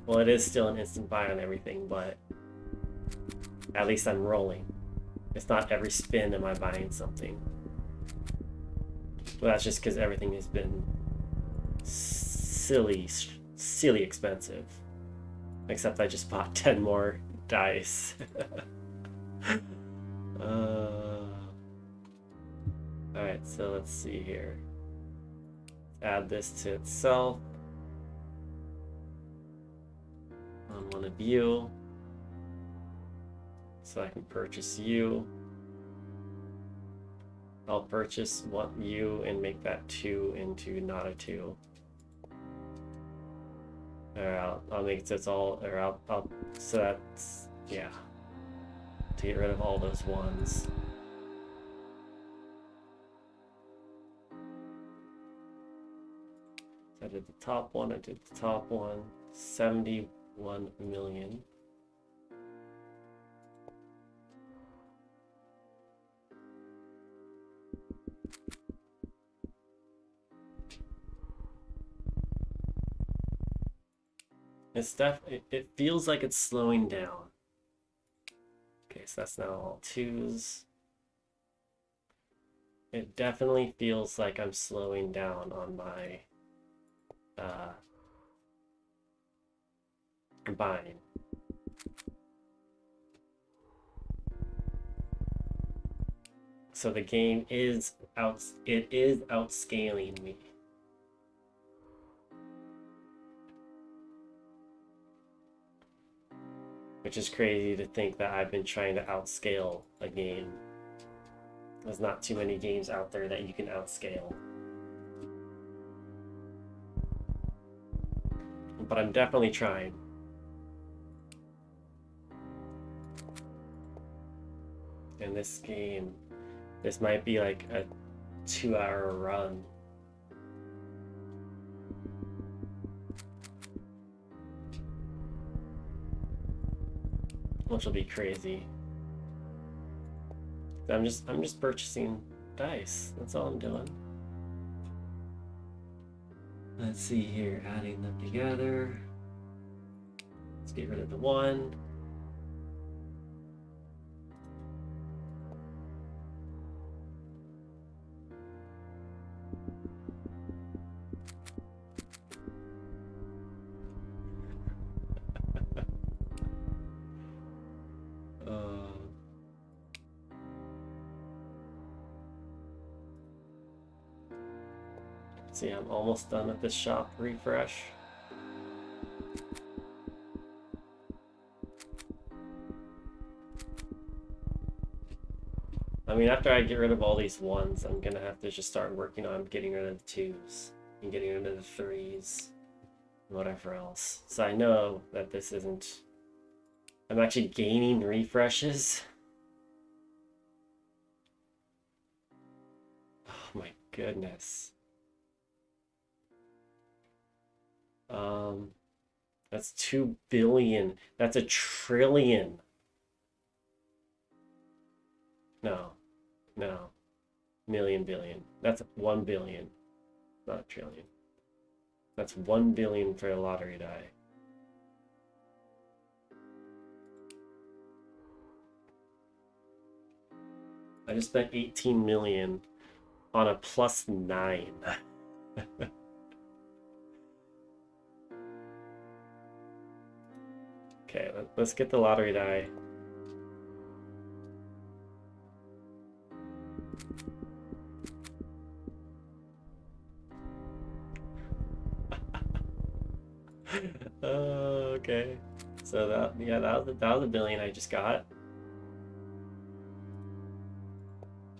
Well, it is still an instant buy on everything, but at least I'm rolling. It's not every spin am I buying something. Well, that's just because everything has been silly expensive. Except I just bought 10 more dice. Alright, so let's see here. Add this to itself on one of you, so I can purchase you. I'll purchase one you and make that 2 into not a 2. Or I'll make it so it's all, or I'll so that's, yeah. to get rid of all those ones. I did the top one, I did the top one, 71 million. It feels like it's slowing down. Okay, so that's now all twos. It definitely feels like I'm slowing down on my buying. So the game is outscaling me. Which is crazy to think that I've been trying to outscale a game. There's not too many games out there that you can outscale. But I'm definitely trying. And this game, this might be like a 2-hour run. Which will be crazy. I'm just purchasing dice. That's all I'm doing. Let's see here, adding them together. Let's get rid of the 1. See, I'm almost done with this shop refresh. I mean, after I get rid of all these 1s, I'm gonna have to just start working on getting rid of the 2s and getting rid of the 3s and whatever else. So I know that this isn't... I'm actually gaining refreshes. Oh my goodness. That's 2 billion. That's 1 trillion. No. Million billion. That's 1 billion. Not 1 trillion. That's 1 billion for a lottery die. I just spent 18 million on a +9. Okay, let's get the lottery die. Okay. So that was $1 billion I just got.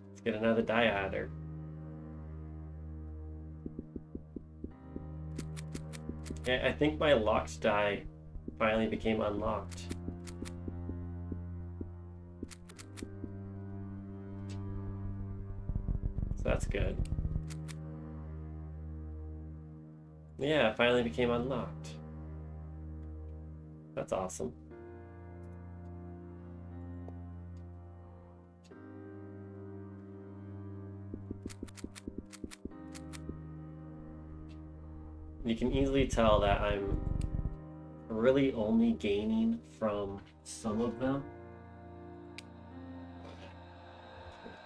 Let's get another die adder. Okay, I think my locked die finally became unlocked. So that's good. Yeah, it finally became unlocked. That's awesome. You can easily tell that I'm really only gaining from some of them.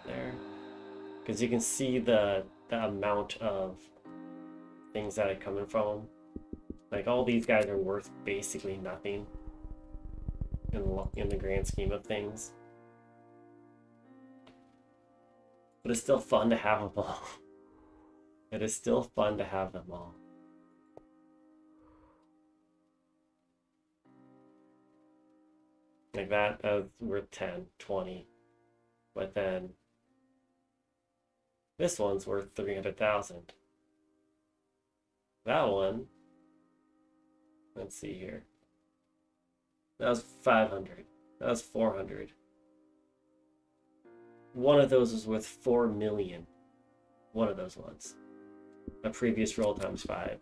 There. Because you can see the amount of things that are coming from. Like, all these guys are worth basically nothing in the grand scheme of things. But it's still fun to have them all. It is still fun to have them all. Like that was worth 10, 20. But then this one's worth 300,000. That one, let's see here. That was 500. That was 400. one of those was worth 4 million. One of those ones. A previous roll times 5.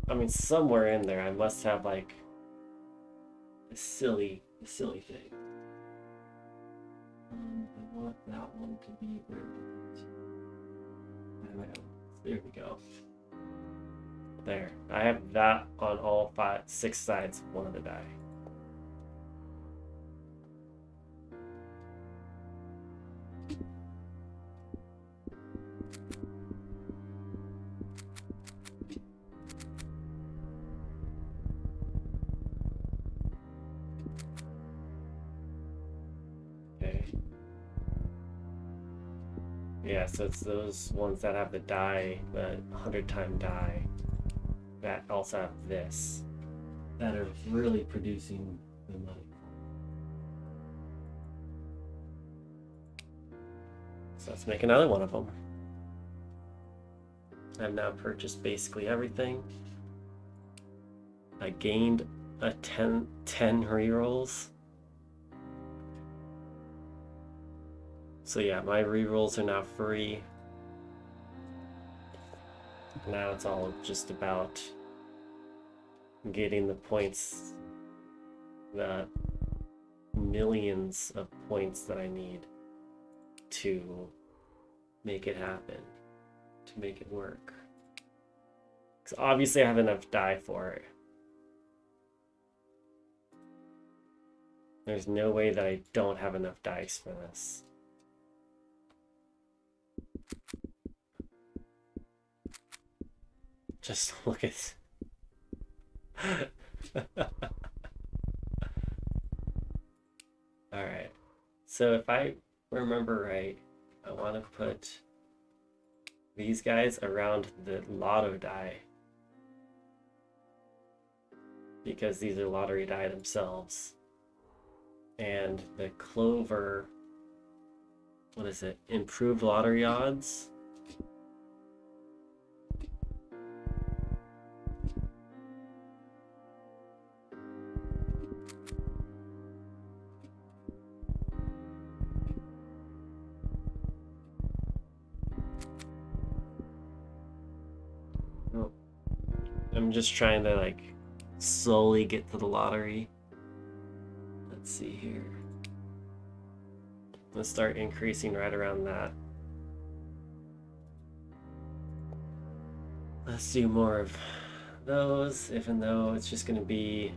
I mean, somewhere in there I must have like a silly thing. I want that one to be where there we go. There. I have that on all 6 sides of one of the die. Yeah, so it's those ones that have the die, the 100-time die, that also have this, that are really producing the money. So let's make another one of them. I've now purchased basically everything. I gained a 10 rerolls. So yeah, my rerolls are now free. Now it's all just about getting the points, the millions of points that I need to make it happen, to make it work. Because obviously I have enough die for it. There's no way that I don't have enough dice for this. Just look at Alright, so if I remember right, I want to put these guys around the lotto die, because these are lottery die themselves. And the clover, what is it? Improved lottery odds? I'm just trying to like slowly get to the lottery. Let's see here. Let's start increasing right around that. Let's do more of those, even though it's just going to be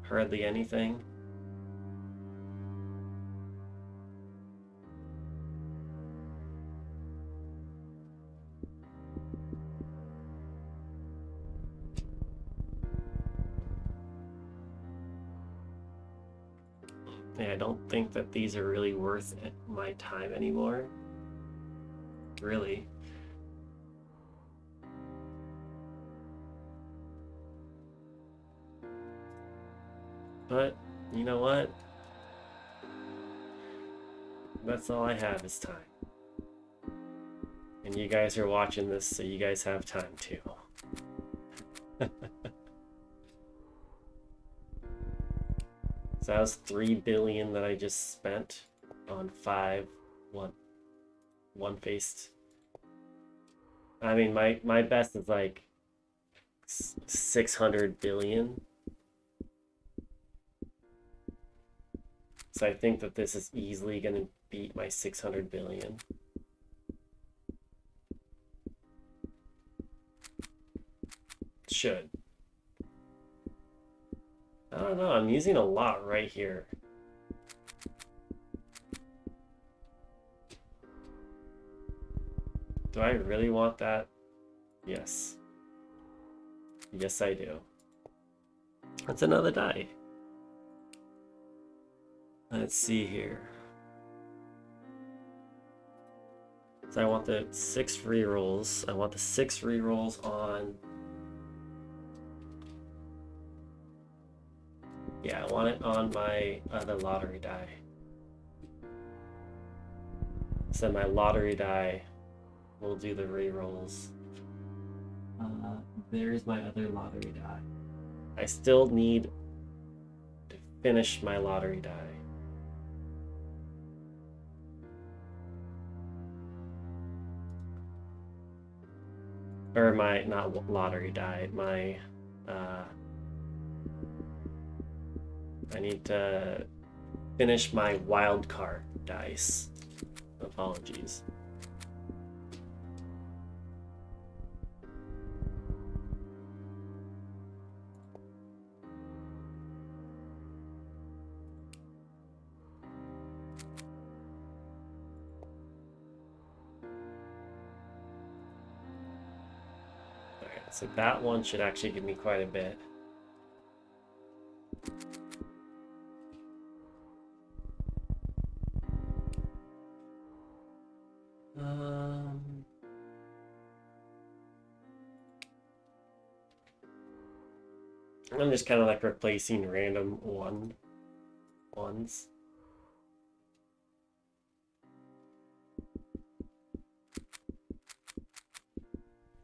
hardly anything. Yeah, I don't think that these are really worth my time anymore. Really. But, you know what? That's all I have is time. And you guys are watching this, so you guys have time too. So that was 3 billion that I just spent on 5 one-faced. I mean, my best is like 600 billion. So I think that this is easily going to beat my 600 billion. Should. I don't know, I'm using a lot right here. Do I really want that? Yes. Yes, I do. That's another die. Let's see here. So I want the 6 rerolls. I want the 6 rerolls on... Yeah, I want it on my other lottery die. So my lottery die will do the rerolls. There's my other lottery die. I still need to finish my lottery die. Or my, not lottery die, my, I need to finish my wild card dice. Apologies. Alright, so that one should actually give me quite a bit. I'm just kind of like replacing random ones.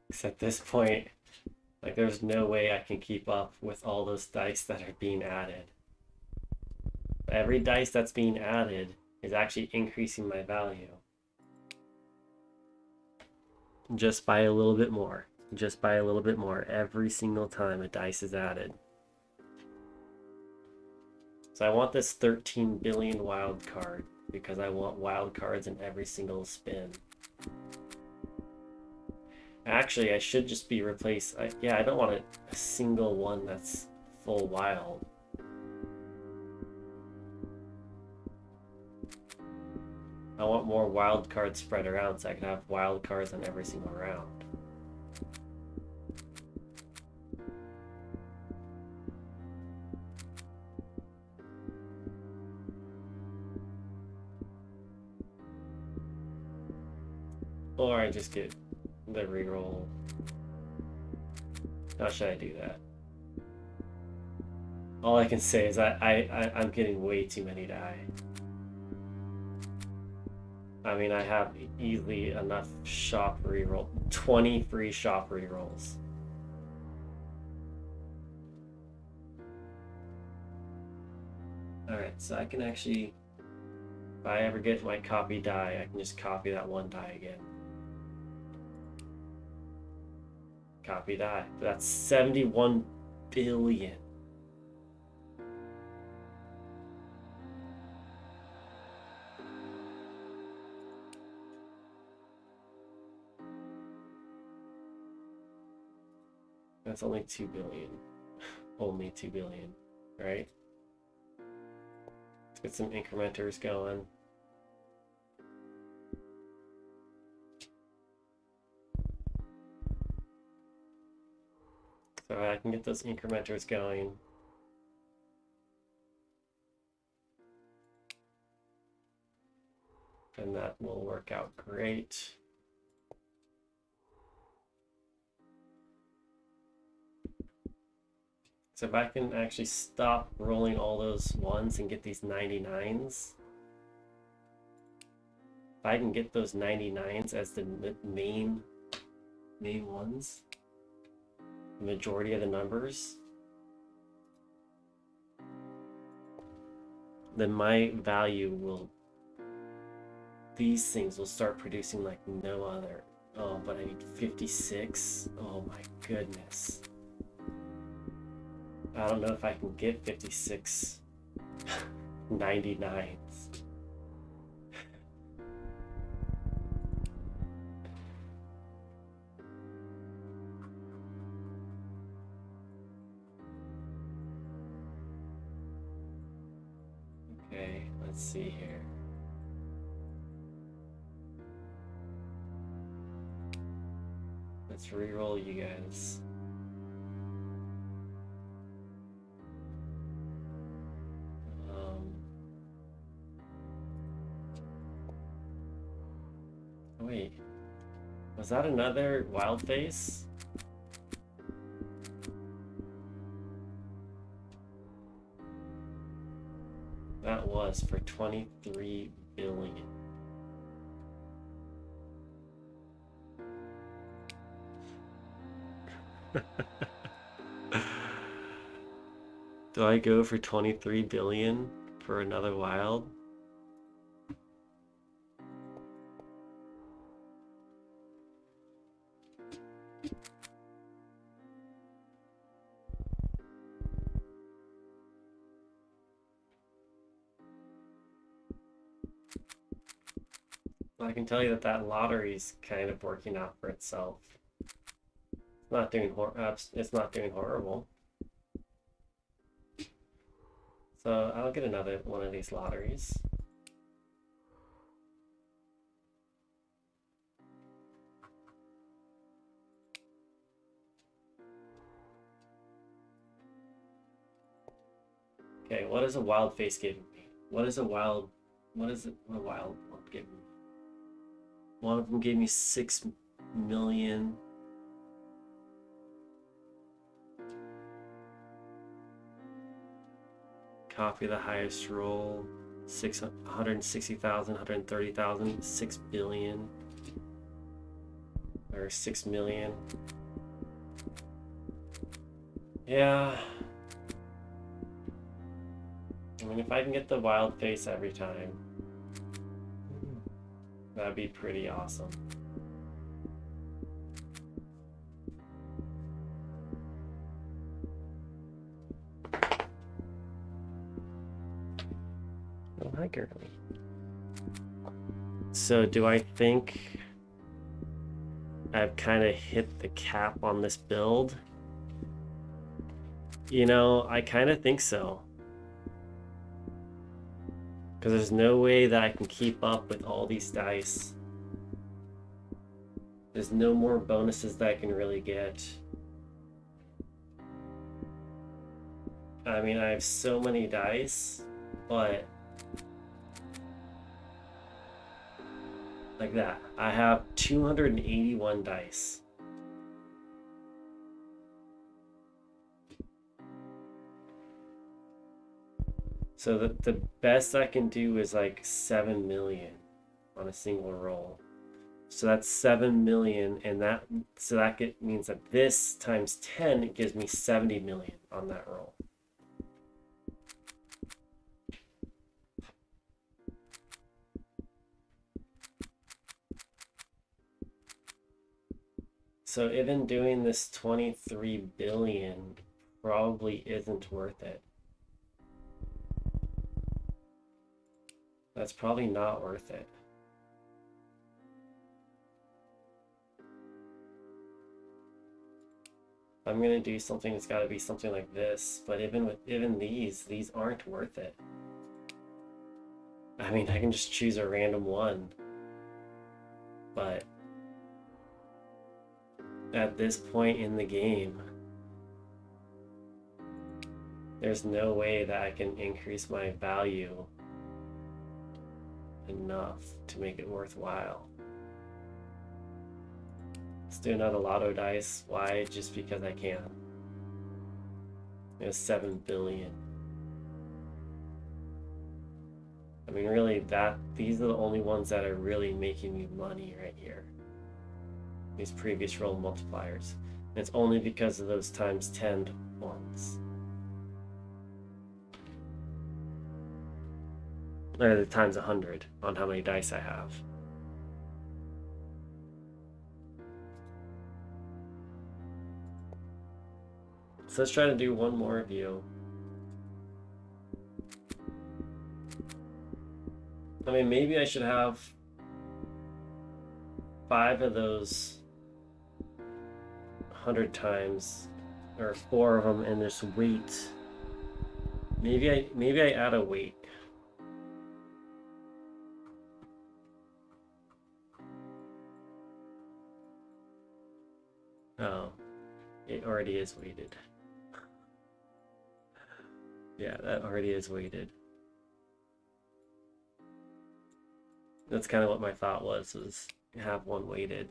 Because at this point, like there's no way I can keep up with all those dice that are being added. Every dice that's being added is actually increasing my value. Just by a little bit more. Just by a little bit more every single time a dice is added. So I want this 13 billion wild card because I want wild cards in every single spin. Actually, I should just be replaced. Yeah, I don't want a single one that's full wild. I want more wild cards spread around so I can have wild cards on every single round. Or I just get the reroll. How should I do that? All I can say is I'm getting way too many die. I mean, I have easily enough shop reroll, 20 free shop rerolls. Alright, so I can actually, if I ever get my copy die, I can just copy that one die again. Copy die. That's 71 billion. That's only 2 billion. Only 2 billion, right? Let's get some incrementers going. So I can get those incrementers going. And that will work out great. So if I can actually stop rolling all those ones and get these 99s, if I can get those 99s as the main ones, the majority of the numbers, then my value will, these things will start producing like no other. Oh, but I need 56. Oh my goodness. I don't know if I can get 56 99s. Okay, let's see here. Let's re-roll you guys. Wait, was that another wild face? That was for 23 billion. Do I go for 23 billion for another wild? I can tell you that that lottery's kind of working out for itself. It's not doing it's not doing horrible. So I'll get another one of these lotteries. Okay, what is a wild face giving me? What is a wild one giving me? One of them gave me 6 million. Copy the highest roll. 160,000, 130,000, 6 billion. Or 6 million. Yeah. I mean, if I can get the wild face every time, that'd be pretty awesome. Oh, hi, girly. So do I think I've kind of hit the cap on this build? You know, I kind of think so. Because there's no way that I can keep up with all these dice. There's no more bonuses that I can really get. I mean, I have so many dice, but like that. I have 281 dice. So the best I can do is like 7 million on a single roll. So that's 7 million, and that means that this times 10 gives me 70 million on that roll. So even doing this 23 billion probably isn't worth it. That's probably not worth it. I'm gonna do something that's gotta be something like this, but even these aren't worth it. I mean, I can just choose a random one, but at this point in the game, there's no way that I can increase my value enough to make it worthwhile. Let's do another lotto dice. Why? Just because I can. It's 7 billion. I mean, really, these are the only ones that are really making me money right here. These previous roll multipliers. And it's only because of those times 10 ones. Or the times 100 on how many dice I have. So let's try to do one more view. I mean, maybe I should have 5 of those 100 times, or 4 of them, and there's weight. Maybe I add a weight. Oh, it already is weighted. Yeah, that already is weighted. That's kind of what my thought was have one weighted.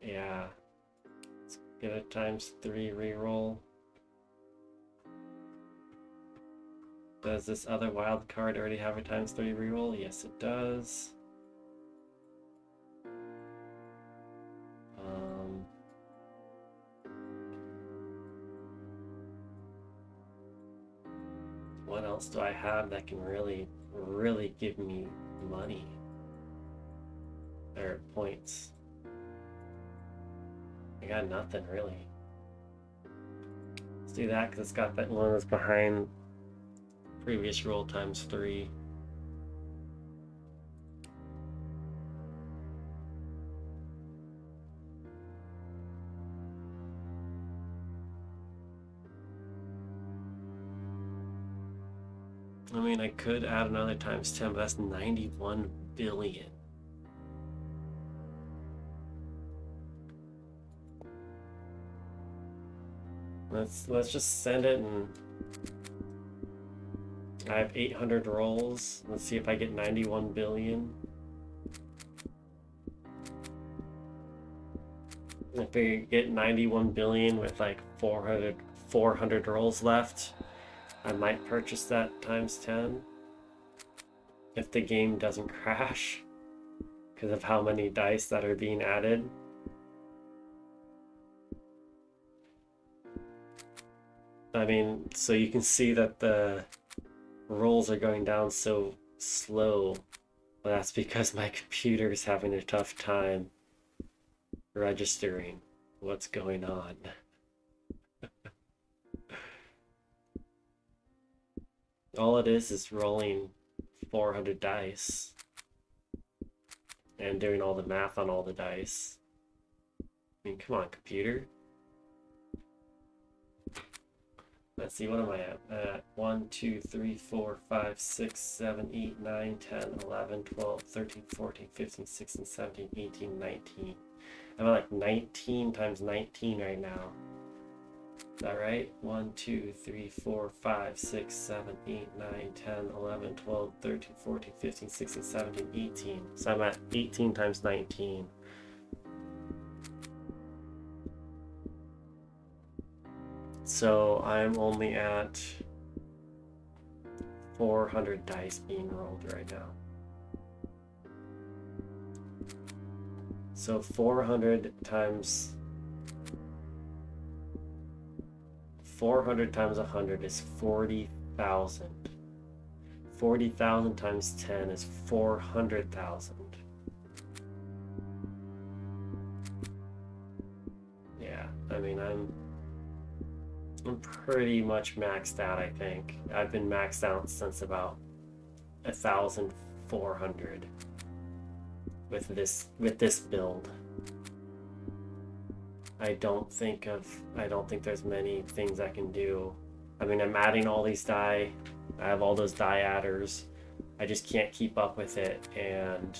Yeah. Let's get a ×3 reroll. Does this other wild card already have a ×3 reroll? Yes, it does. What else do I have that can really give me money? Or points? I got nothing really. Let's do that because it's got that one that's behind previous roll ×3. I mean, I could add another ×10, but that's 91 billion. Let's just send it, and I have 800 rolls. Let's see if I get 91 billion. If we get 91 billion with like 400 rolls left, I might purchase that ×10 if the game doesn't crash because of how many dice that are being added. I mean, so you can see that the rolls are going down so slow. Well, that's because my computer is having a tough time registering what's going on. All it is rolling 400 dice and doing all the math on all the dice. I mean, come on, computer. Let's see, what am I at? 1, 2, 3, 4, 5, 6, 7, 8, 9, 10, 11, 12, 13, 14, 15, 16, 17, 18, 19. I'm at like 19 × 19 right now. Is that right? 1, 2, 3, 4, 5, 6, 7, 8, 9, 10, 11, 12, 13, 14, 15, 16, 17, 18. So I'm at 18 × 19. So I'm only at 400 dice being rolled right now. So 400 times 100 is 40,000. 40,000 times 10 is 400,000. Yeah, I mean, I'm pretty much maxed out, I think. I've been maxed out since about 1,400 with this build. I don't think there's many things I can do. I mean, I'm adding all these die. I have all those die adders. I just can't keep up with it, and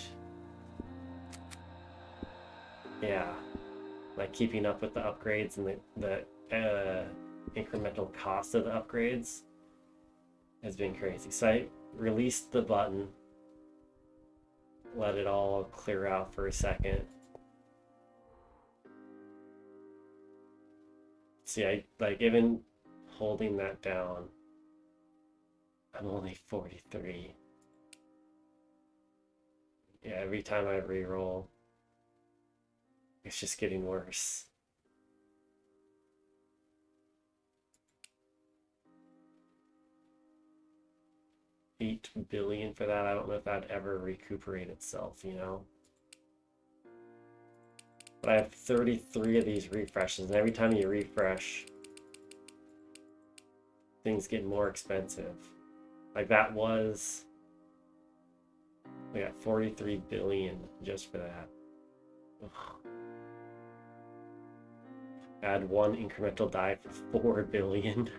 yeah, like keeping up with the upgrades and the incremental cost of the upgrades has been crazy. So I released the button, let it all clear out for a second. See, I like even holding that down, I'm only 43. Yeah, every time I re-roll, it's just getting worse. $8 billion for that. I don't know if that'd ever recuperate itself, you know? But I have 33 of these refreshes, and every time you refresh, things get more expensive. Like that was, we got 43 billion just for that. Ugh. Add one incremental die for 4 billion.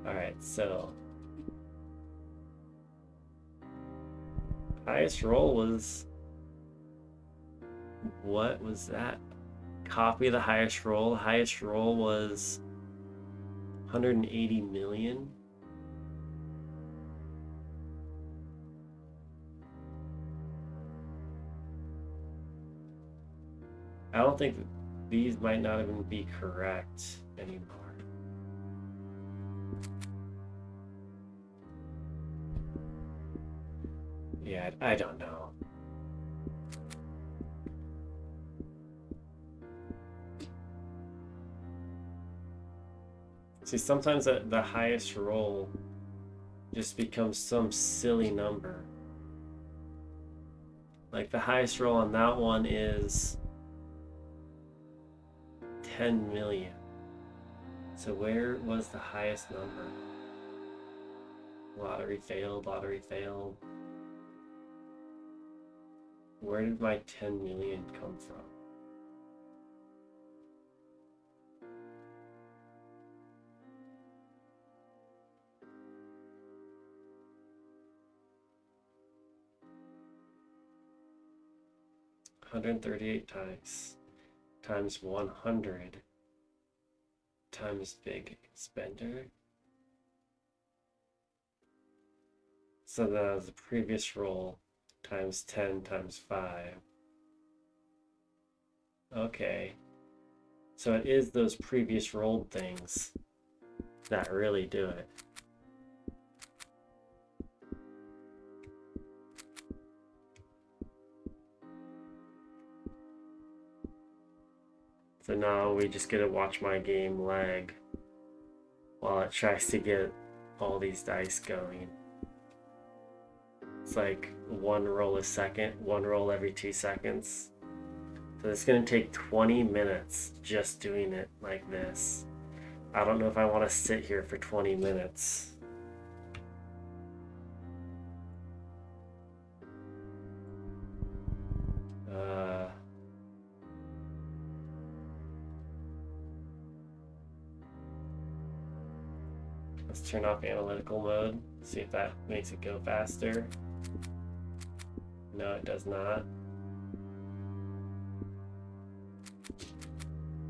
Alright, so highest roll was, what was that? Copy the highest roll. The highest roll was 180 million. I don't think these might not even be correct anymore. Yeah, I don't know. See, sometimes the highest roll just becomes some silly number. Like the highest roll on that one is 10 million. So where was the highest number? Lottery failed, lottery failed. Where did my 10 million come from? $138 times 100 times big spender. So that was the previous roll times 10 times 5. Okay. So it is those previous rolled things that really do it. So now we just get to watch my game lag while it tries to get all these dice going. It's like one roll a second, one roll every 2 seconds. So it's going to take 20 minutes just doing it like this. I don't know if I want to sit here for 20 minutes. Let's turn off analytical mode, see if that makes it go faster. No, it does not.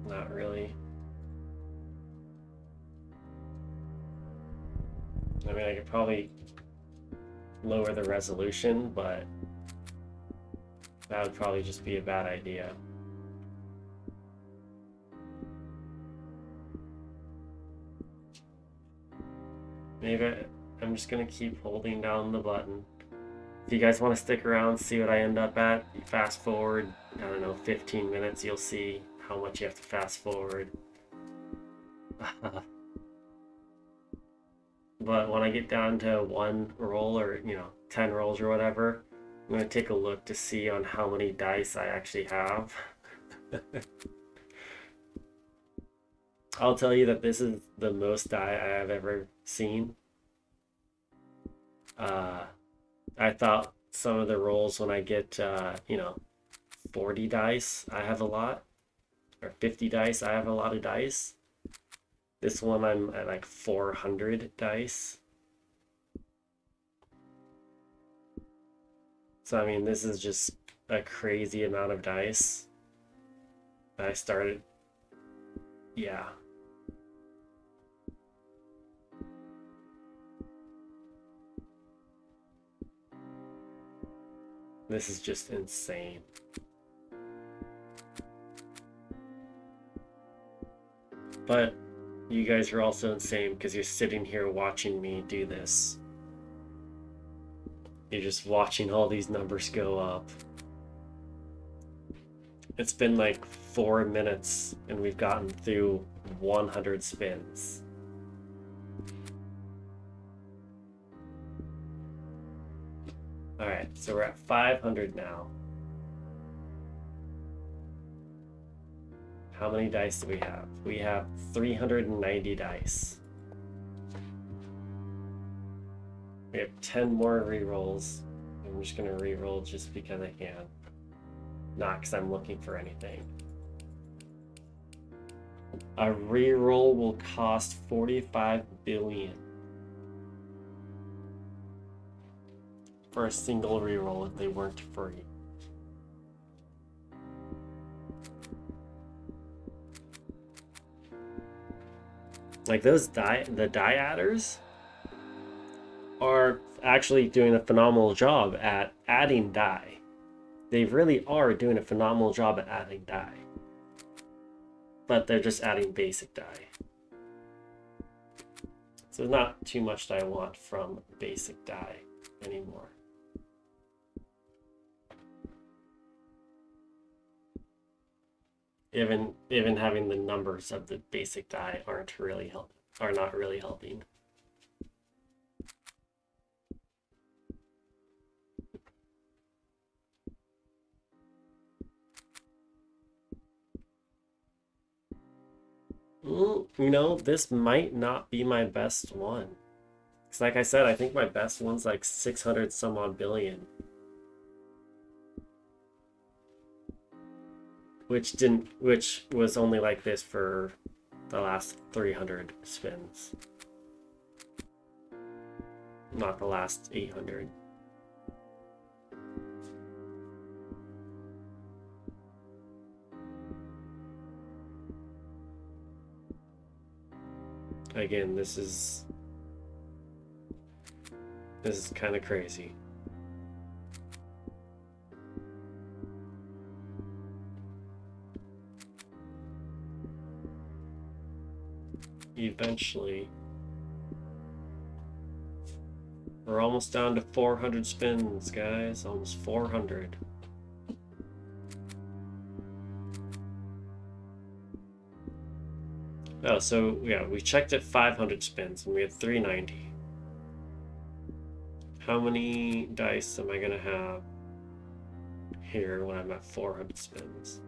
Not really. I mean, I could probably lower the resolution, but that would probably just be a bad idea. Maybe I'm just gonna keep holding down the button. If you guys want to stick around, see what I end up at, fast forward, I don't know, 15 minutes, you'll see how much you have to fast forward. But when I get down to one roll or, 10 rolls or whatever, I'm going to take a look to see on how many dice I actually have. I'll tell you that this is the most die I have ever seen. I thought some of the rolls when I get, 40 dice, I have a lot. Or 50 dice, I have a lot of dice. This one I'm at like 400 dice. So I mean, this is just a crazy amount of dice. I started, yeah. This is just insane. But you guys are also insane because you're sitting here watching me do this. You're just watching all these numbers go up. It's been like 4 minutes and we've gotten through 100 spins. All right, so we're at 500 now. How many dice do we have? We have 390 dice. We have 10 more re-rolls. I'm just gonna re-roll just because I can. Not because I'm looking for anything. A re-roll will cost 45 billion. For a single re-roll if they weren't free. Like those the die adders are actually doing a phenomenal job at adding die. they really are doing a phenomenal job at adding dye. But they're just adding basic dye. So there's not too much that I want from basic dye anymore. Even having the numbers of the basic dye are not really helping. You know, this might not be my best one. Because like I said, I think my best one's like 600 some odd billion. Which was only like this for the last 300 spins. Not the last 800. Again, this is kind of crazy. Eventually, we're almost down to 400 spins, guys. Almost 400. Oh, so yeah, we checked at 500 spins and we had 390. How many dice am I gonna have here when I'm at 400 spins?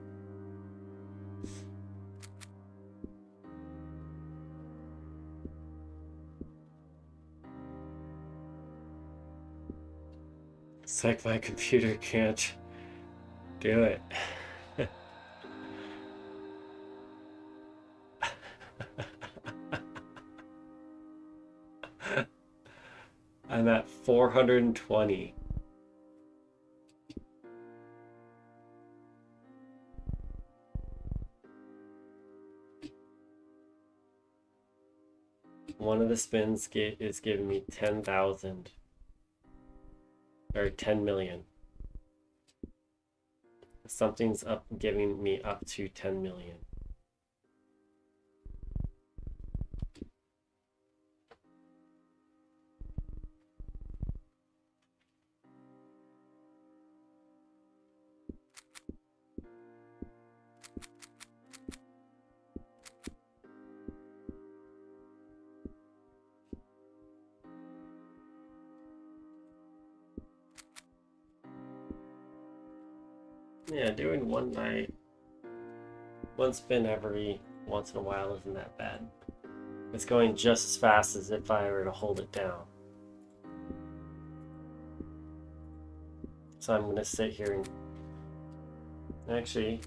It's like my computer can't do it. I'm at 420. One of the spins is giving me 10,000 or 10 million. Something's up giving me up to 10 million. Yeah, doing one spin every once in a while isn't that bad. It's going just as fast as if I were to hold it down. So I'm going to sit here and... Actually,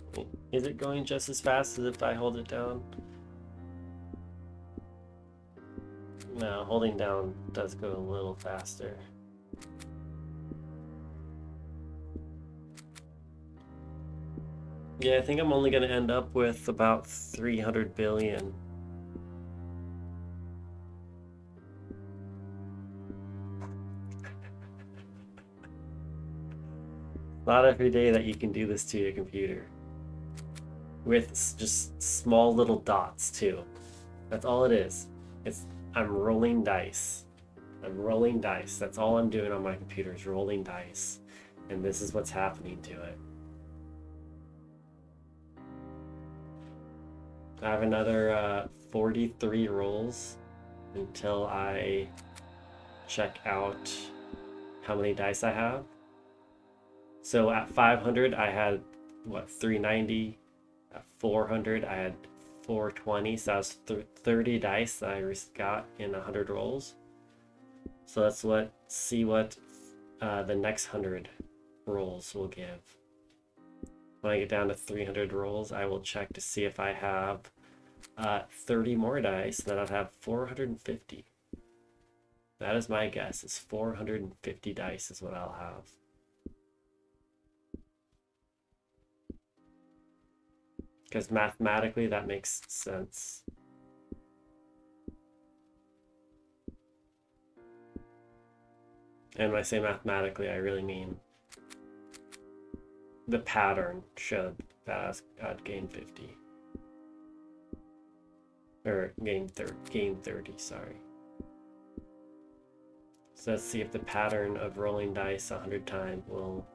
is it going just as fast as if I hold it down? No, holding down does go a little faster. Yeah, I think I'm only going to end up with about 300 billion. Not every day that you can do this to your computer. With just small little dots, too. That's all it is. I'm rolling dice. I'm rolling dice. That's all I'm doing on my computer is rolling dice. And this is what's happening to it. I have another 43 rolls until I check out how many dice I have. So at 500 I had, what, 390? At 400 I had 420, so that's 30 dice that I got in 100 rolls. So let's see what the next 100 rolls will give. When I get down to 300 rolls, I will check to see if I have 30 more dice, then I'll have 450. That is my guess, is 450 dice is what I'll have. Because mathematically that makes sense. And when I say mathematically, I really mean the pattern should that I'd gain 50. Or gain 30, sorry. So let's see if the pattern of rolling dice 100 times will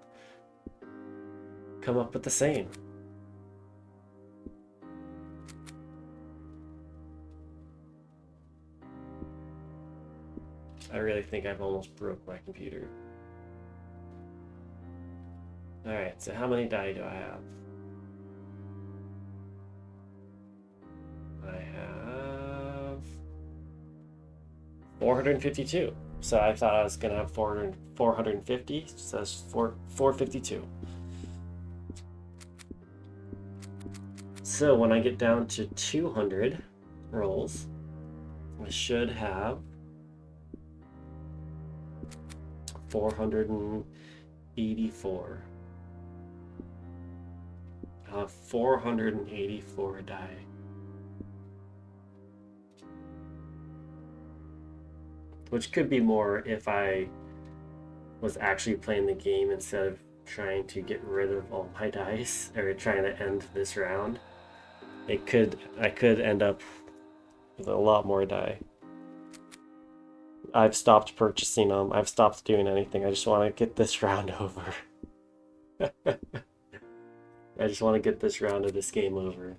come up with the same. I really think I've almost broke my computer. Alright, so how many die do I have? I have 452. So I thought I was going to have 450, so that's 452. So when I get down to 200 rolls, I should have 484. I'll have 484 die. Which could be more if I was actually playing the game instead of trying to get rid of all my dice or trying to end this round. I could end up with a lot more die. I've stopped purchasing them. I've stopped doing anything. I just want to get this round over. I just want to get this round of this game over.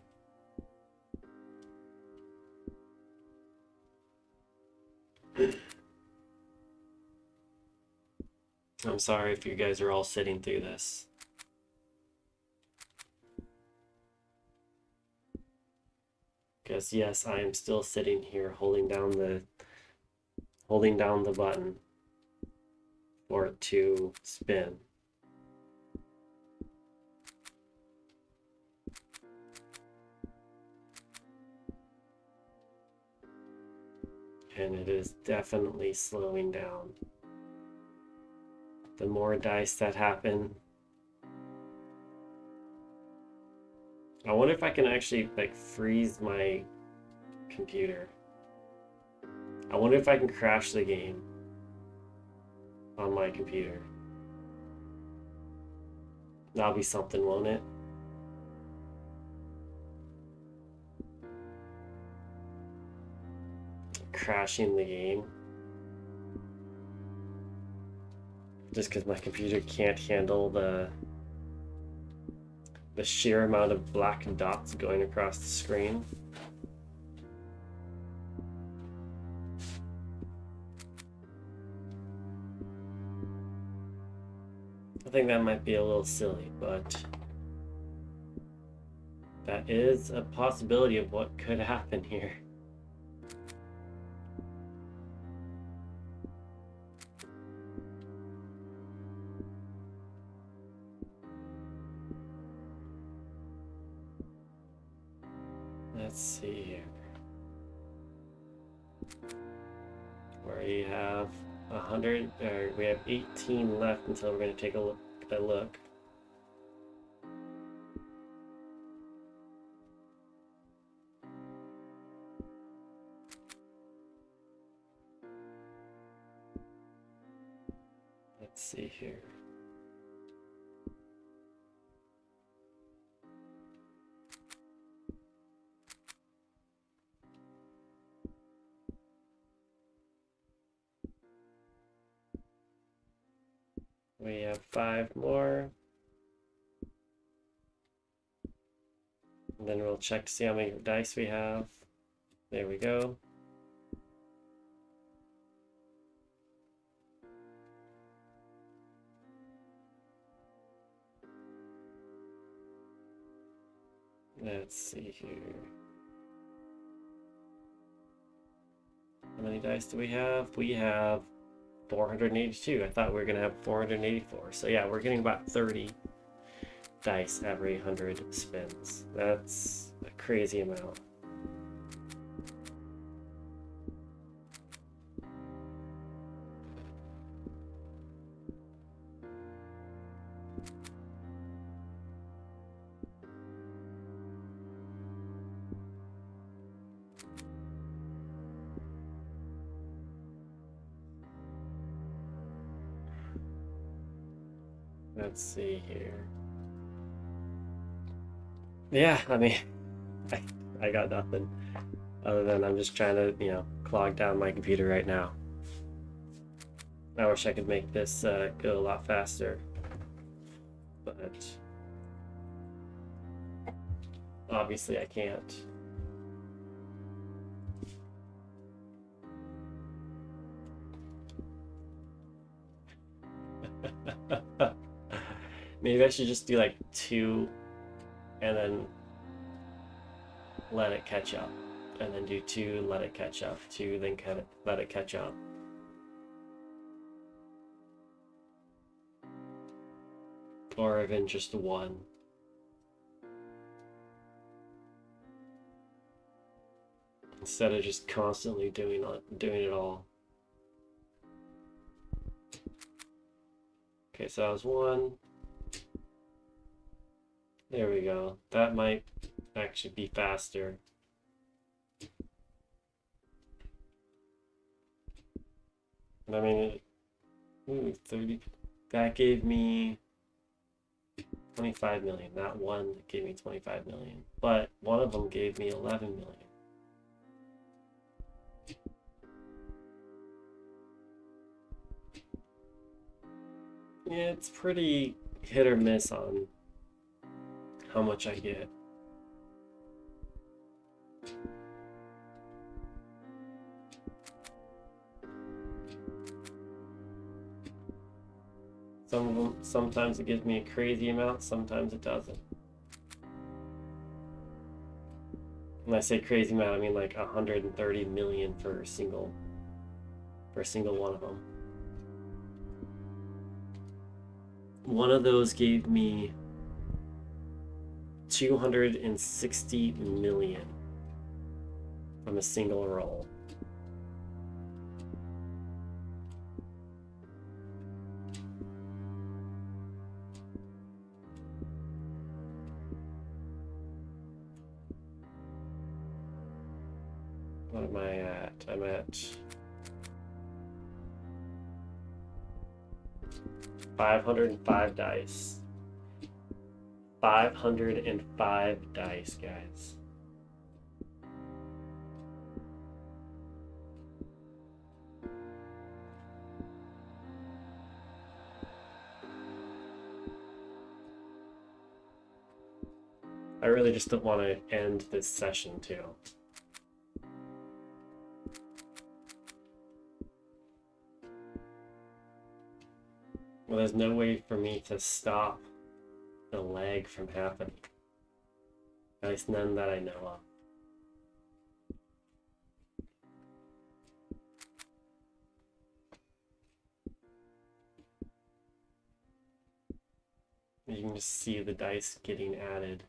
I'm sorry if you guys are all sitting through this. Because yes, I am still sitting here holding down the button for it to spin. And it is definitely slowing down. The more dice that happen. I wonder if I can actually like freeze my computer. I wonder if I can crash the game on my computer. That'll be something, won't it? Crashing the game. Just because my computer can't handle the sheer amount of black dots going across the screen. I think that might be a little silly, but that is a possibility of what could happen here. Let's see here. We have 100, or we have 18 left until we're going to take a look. Let's see here. We have 5 more. And then we'll check to see how many dice we have. There we go. Let's see here. How many dice do we have? We have 482. I thought we were going to have 484. So yeah, we're getting about 30 dice every 100 spins. That's a crazy amount. Let's see here. Yeah, I mean, I, I got nothing other than I'm just trying to, clog down my computer right now. I wish I could make this go a lot faster, but obviously I can't. Maybe I should just do like 2 and then let it catch up. And then do 2, let it catch up. 2, then let it catch up. Or even just 1. Instead of just constantly doing it all. Okay, so that was 1. There we go. That might actually be faster. I mean, 30. That gave me 25 million. That one gave me 25 million. But one of them gave me 11 million. Yeah, it's pretty hit or miss on how much I get. Some of them, sometimes it gives me a crazy amount, sometimes it doesn't. When I say crazy amount, I mean like 130 million for a single one of them. One of those gave me 260 million from a single roll. What am I at? I'm at 505 dice. 505 dice, guys. I really just don't want to end this session too. Well, there's no way for me to stop the lag from happening. At least none that I know of. You can just see the dice getting added.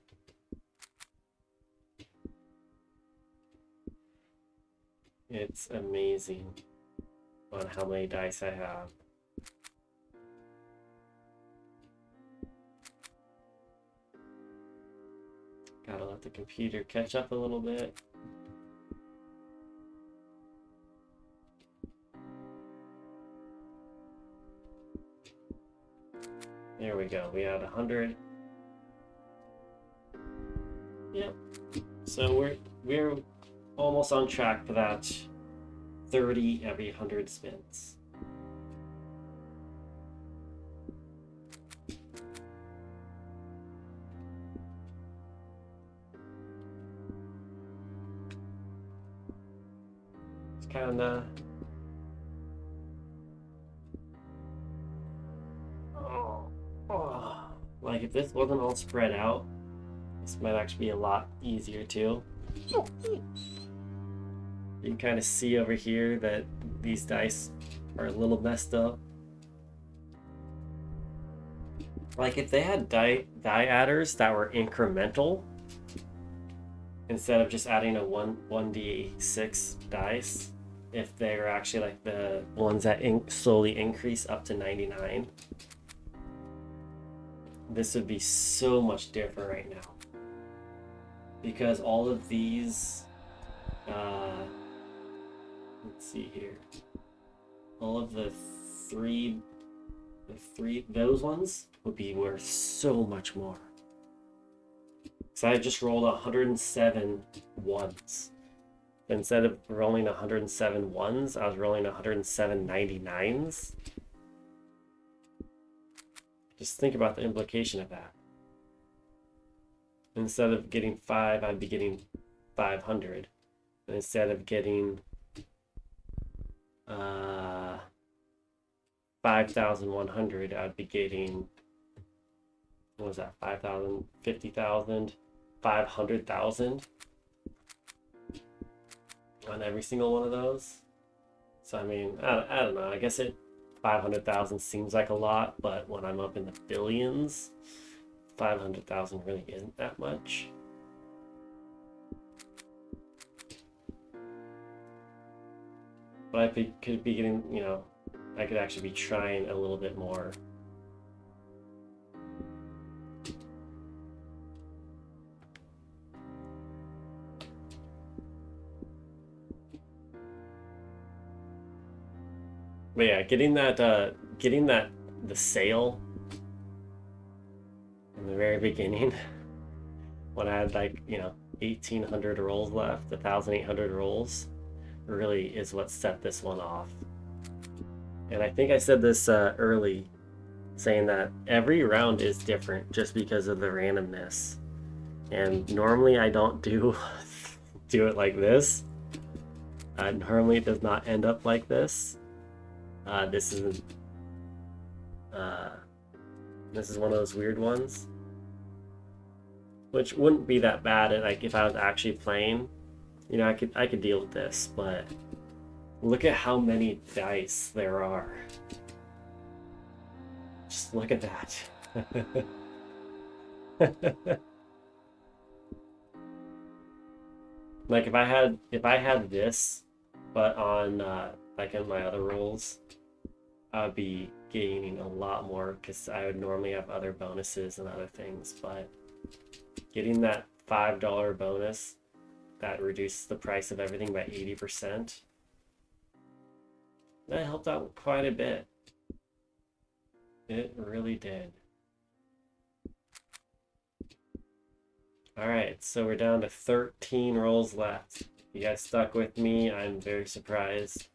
It's amazing on how many dice I have. Gotta let the computer catch up a little bit. There we go. We had 100. Yep. So we're almost on track for that 30 every 100 spins. It's kind of like if this wasn't all spread out, this might actually be a lot easier too. You can kind of see over here that these dice are a little messed up. Like if they had die adders that were incremental, instead of just adding a 1d6 dice, if they were actually like the ones that slowly increase up to 99, this would be so much different right now. Because all of these, let's see here, all of the three, those ones would be worth so much more. So I just rolled 107 ones. Instead of rolling 107 ones, I was rolling 107 99s. Just think about the implication of that. Instead of getting 5, I'd be getting 500. And instead of getting 5,100, I'd be getting, what was that, 5,000, 50,000, 500,000 on every single one of those. So I mean, I don't know. I guess 500,000 seems like a lot, but when I'm up in the billions, 500,000 really isn't that much. But I could be getting, you know, I could actually be trying a little bit more. But yeah, getting that the sale in the very beginning when I had like, you know, 1,800 rolls left, 1,800 rolls, really is what set this one off. And I think I said this early, saying that every round is different just because of the randomness. And normally I don't do it like this. Normally it does not end up like this. This is one of those weird ones, which wouldn't be that bad. Like if I was actually playing, you know, I could deal with this. But look at how many dice there are. Just look at that. Like if I had this, but on like in my other rolls, I would be gaining a lot more because I would normally have other bonuses and other things. But getting that $5 bonus that reduces the price of everything by 80%, that helped out quite a bit. It really did. All right, so we're down to 13 rolls left. You guys stuck with me. I'm very surprised.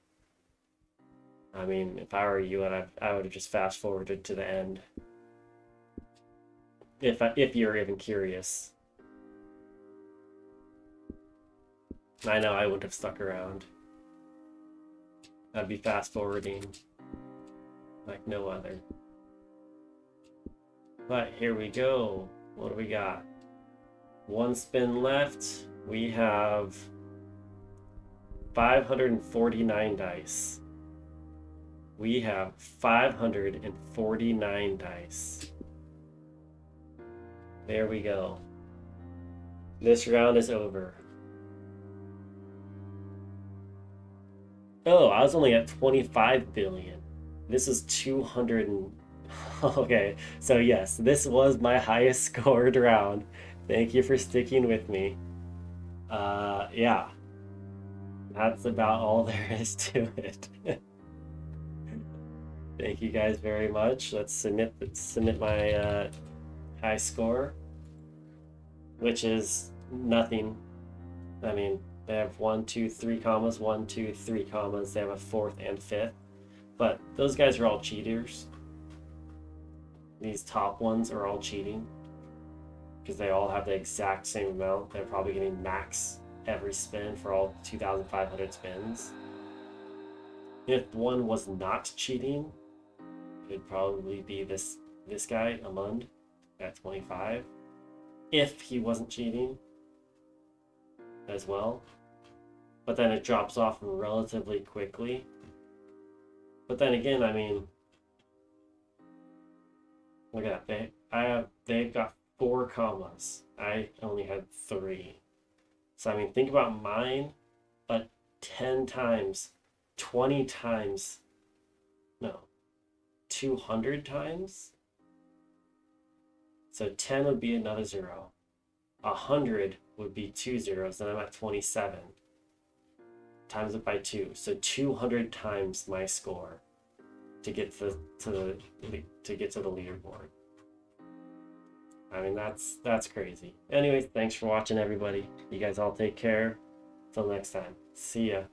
I mean, if I were you, I would have just fast forwarded to the end. If you're even curious. I know I wouldn't have stuck around. I'd be fast forwarding like no other. But here we go. What do we got? One spin left. We have 549 dice. We have 549 dice. There we go. This round is over. Oh, I was only at 25 billion. This is 200 and... Okay, so yes, this was my highest scored round. Thank you for sticking with me. Yeah. That's about all there is to it. Thank you guys very much. Let's submit my high score, which is nothing. I mean, they have 1, 2, 3 commas, 1, 2, 3 commas. They have a 4th and 5th, but those guys are all cheaters. These top ones are all cheating because they all have the exact same amount. They're probably getting max every spin for all 2,500 spins. If one was not cheating, it'd probably be this guy, Amund, at 25. If he wasn't cheating as well. But then it drops off relatively quickly. But then again, I mean, look at that. They've got 4 commas. I only had 3. So I mean, think about mine, but 10 times, 20 times, no, 200 times. So 10 would be another 0. 100 would be 2 zeros, and I'm at 27. Times it by 2, so 200 times my score to get to the leaderboard. I mean, that's crazy. Anyways, thanks for watching, everybody. You guys all take care. Till next time. See ya.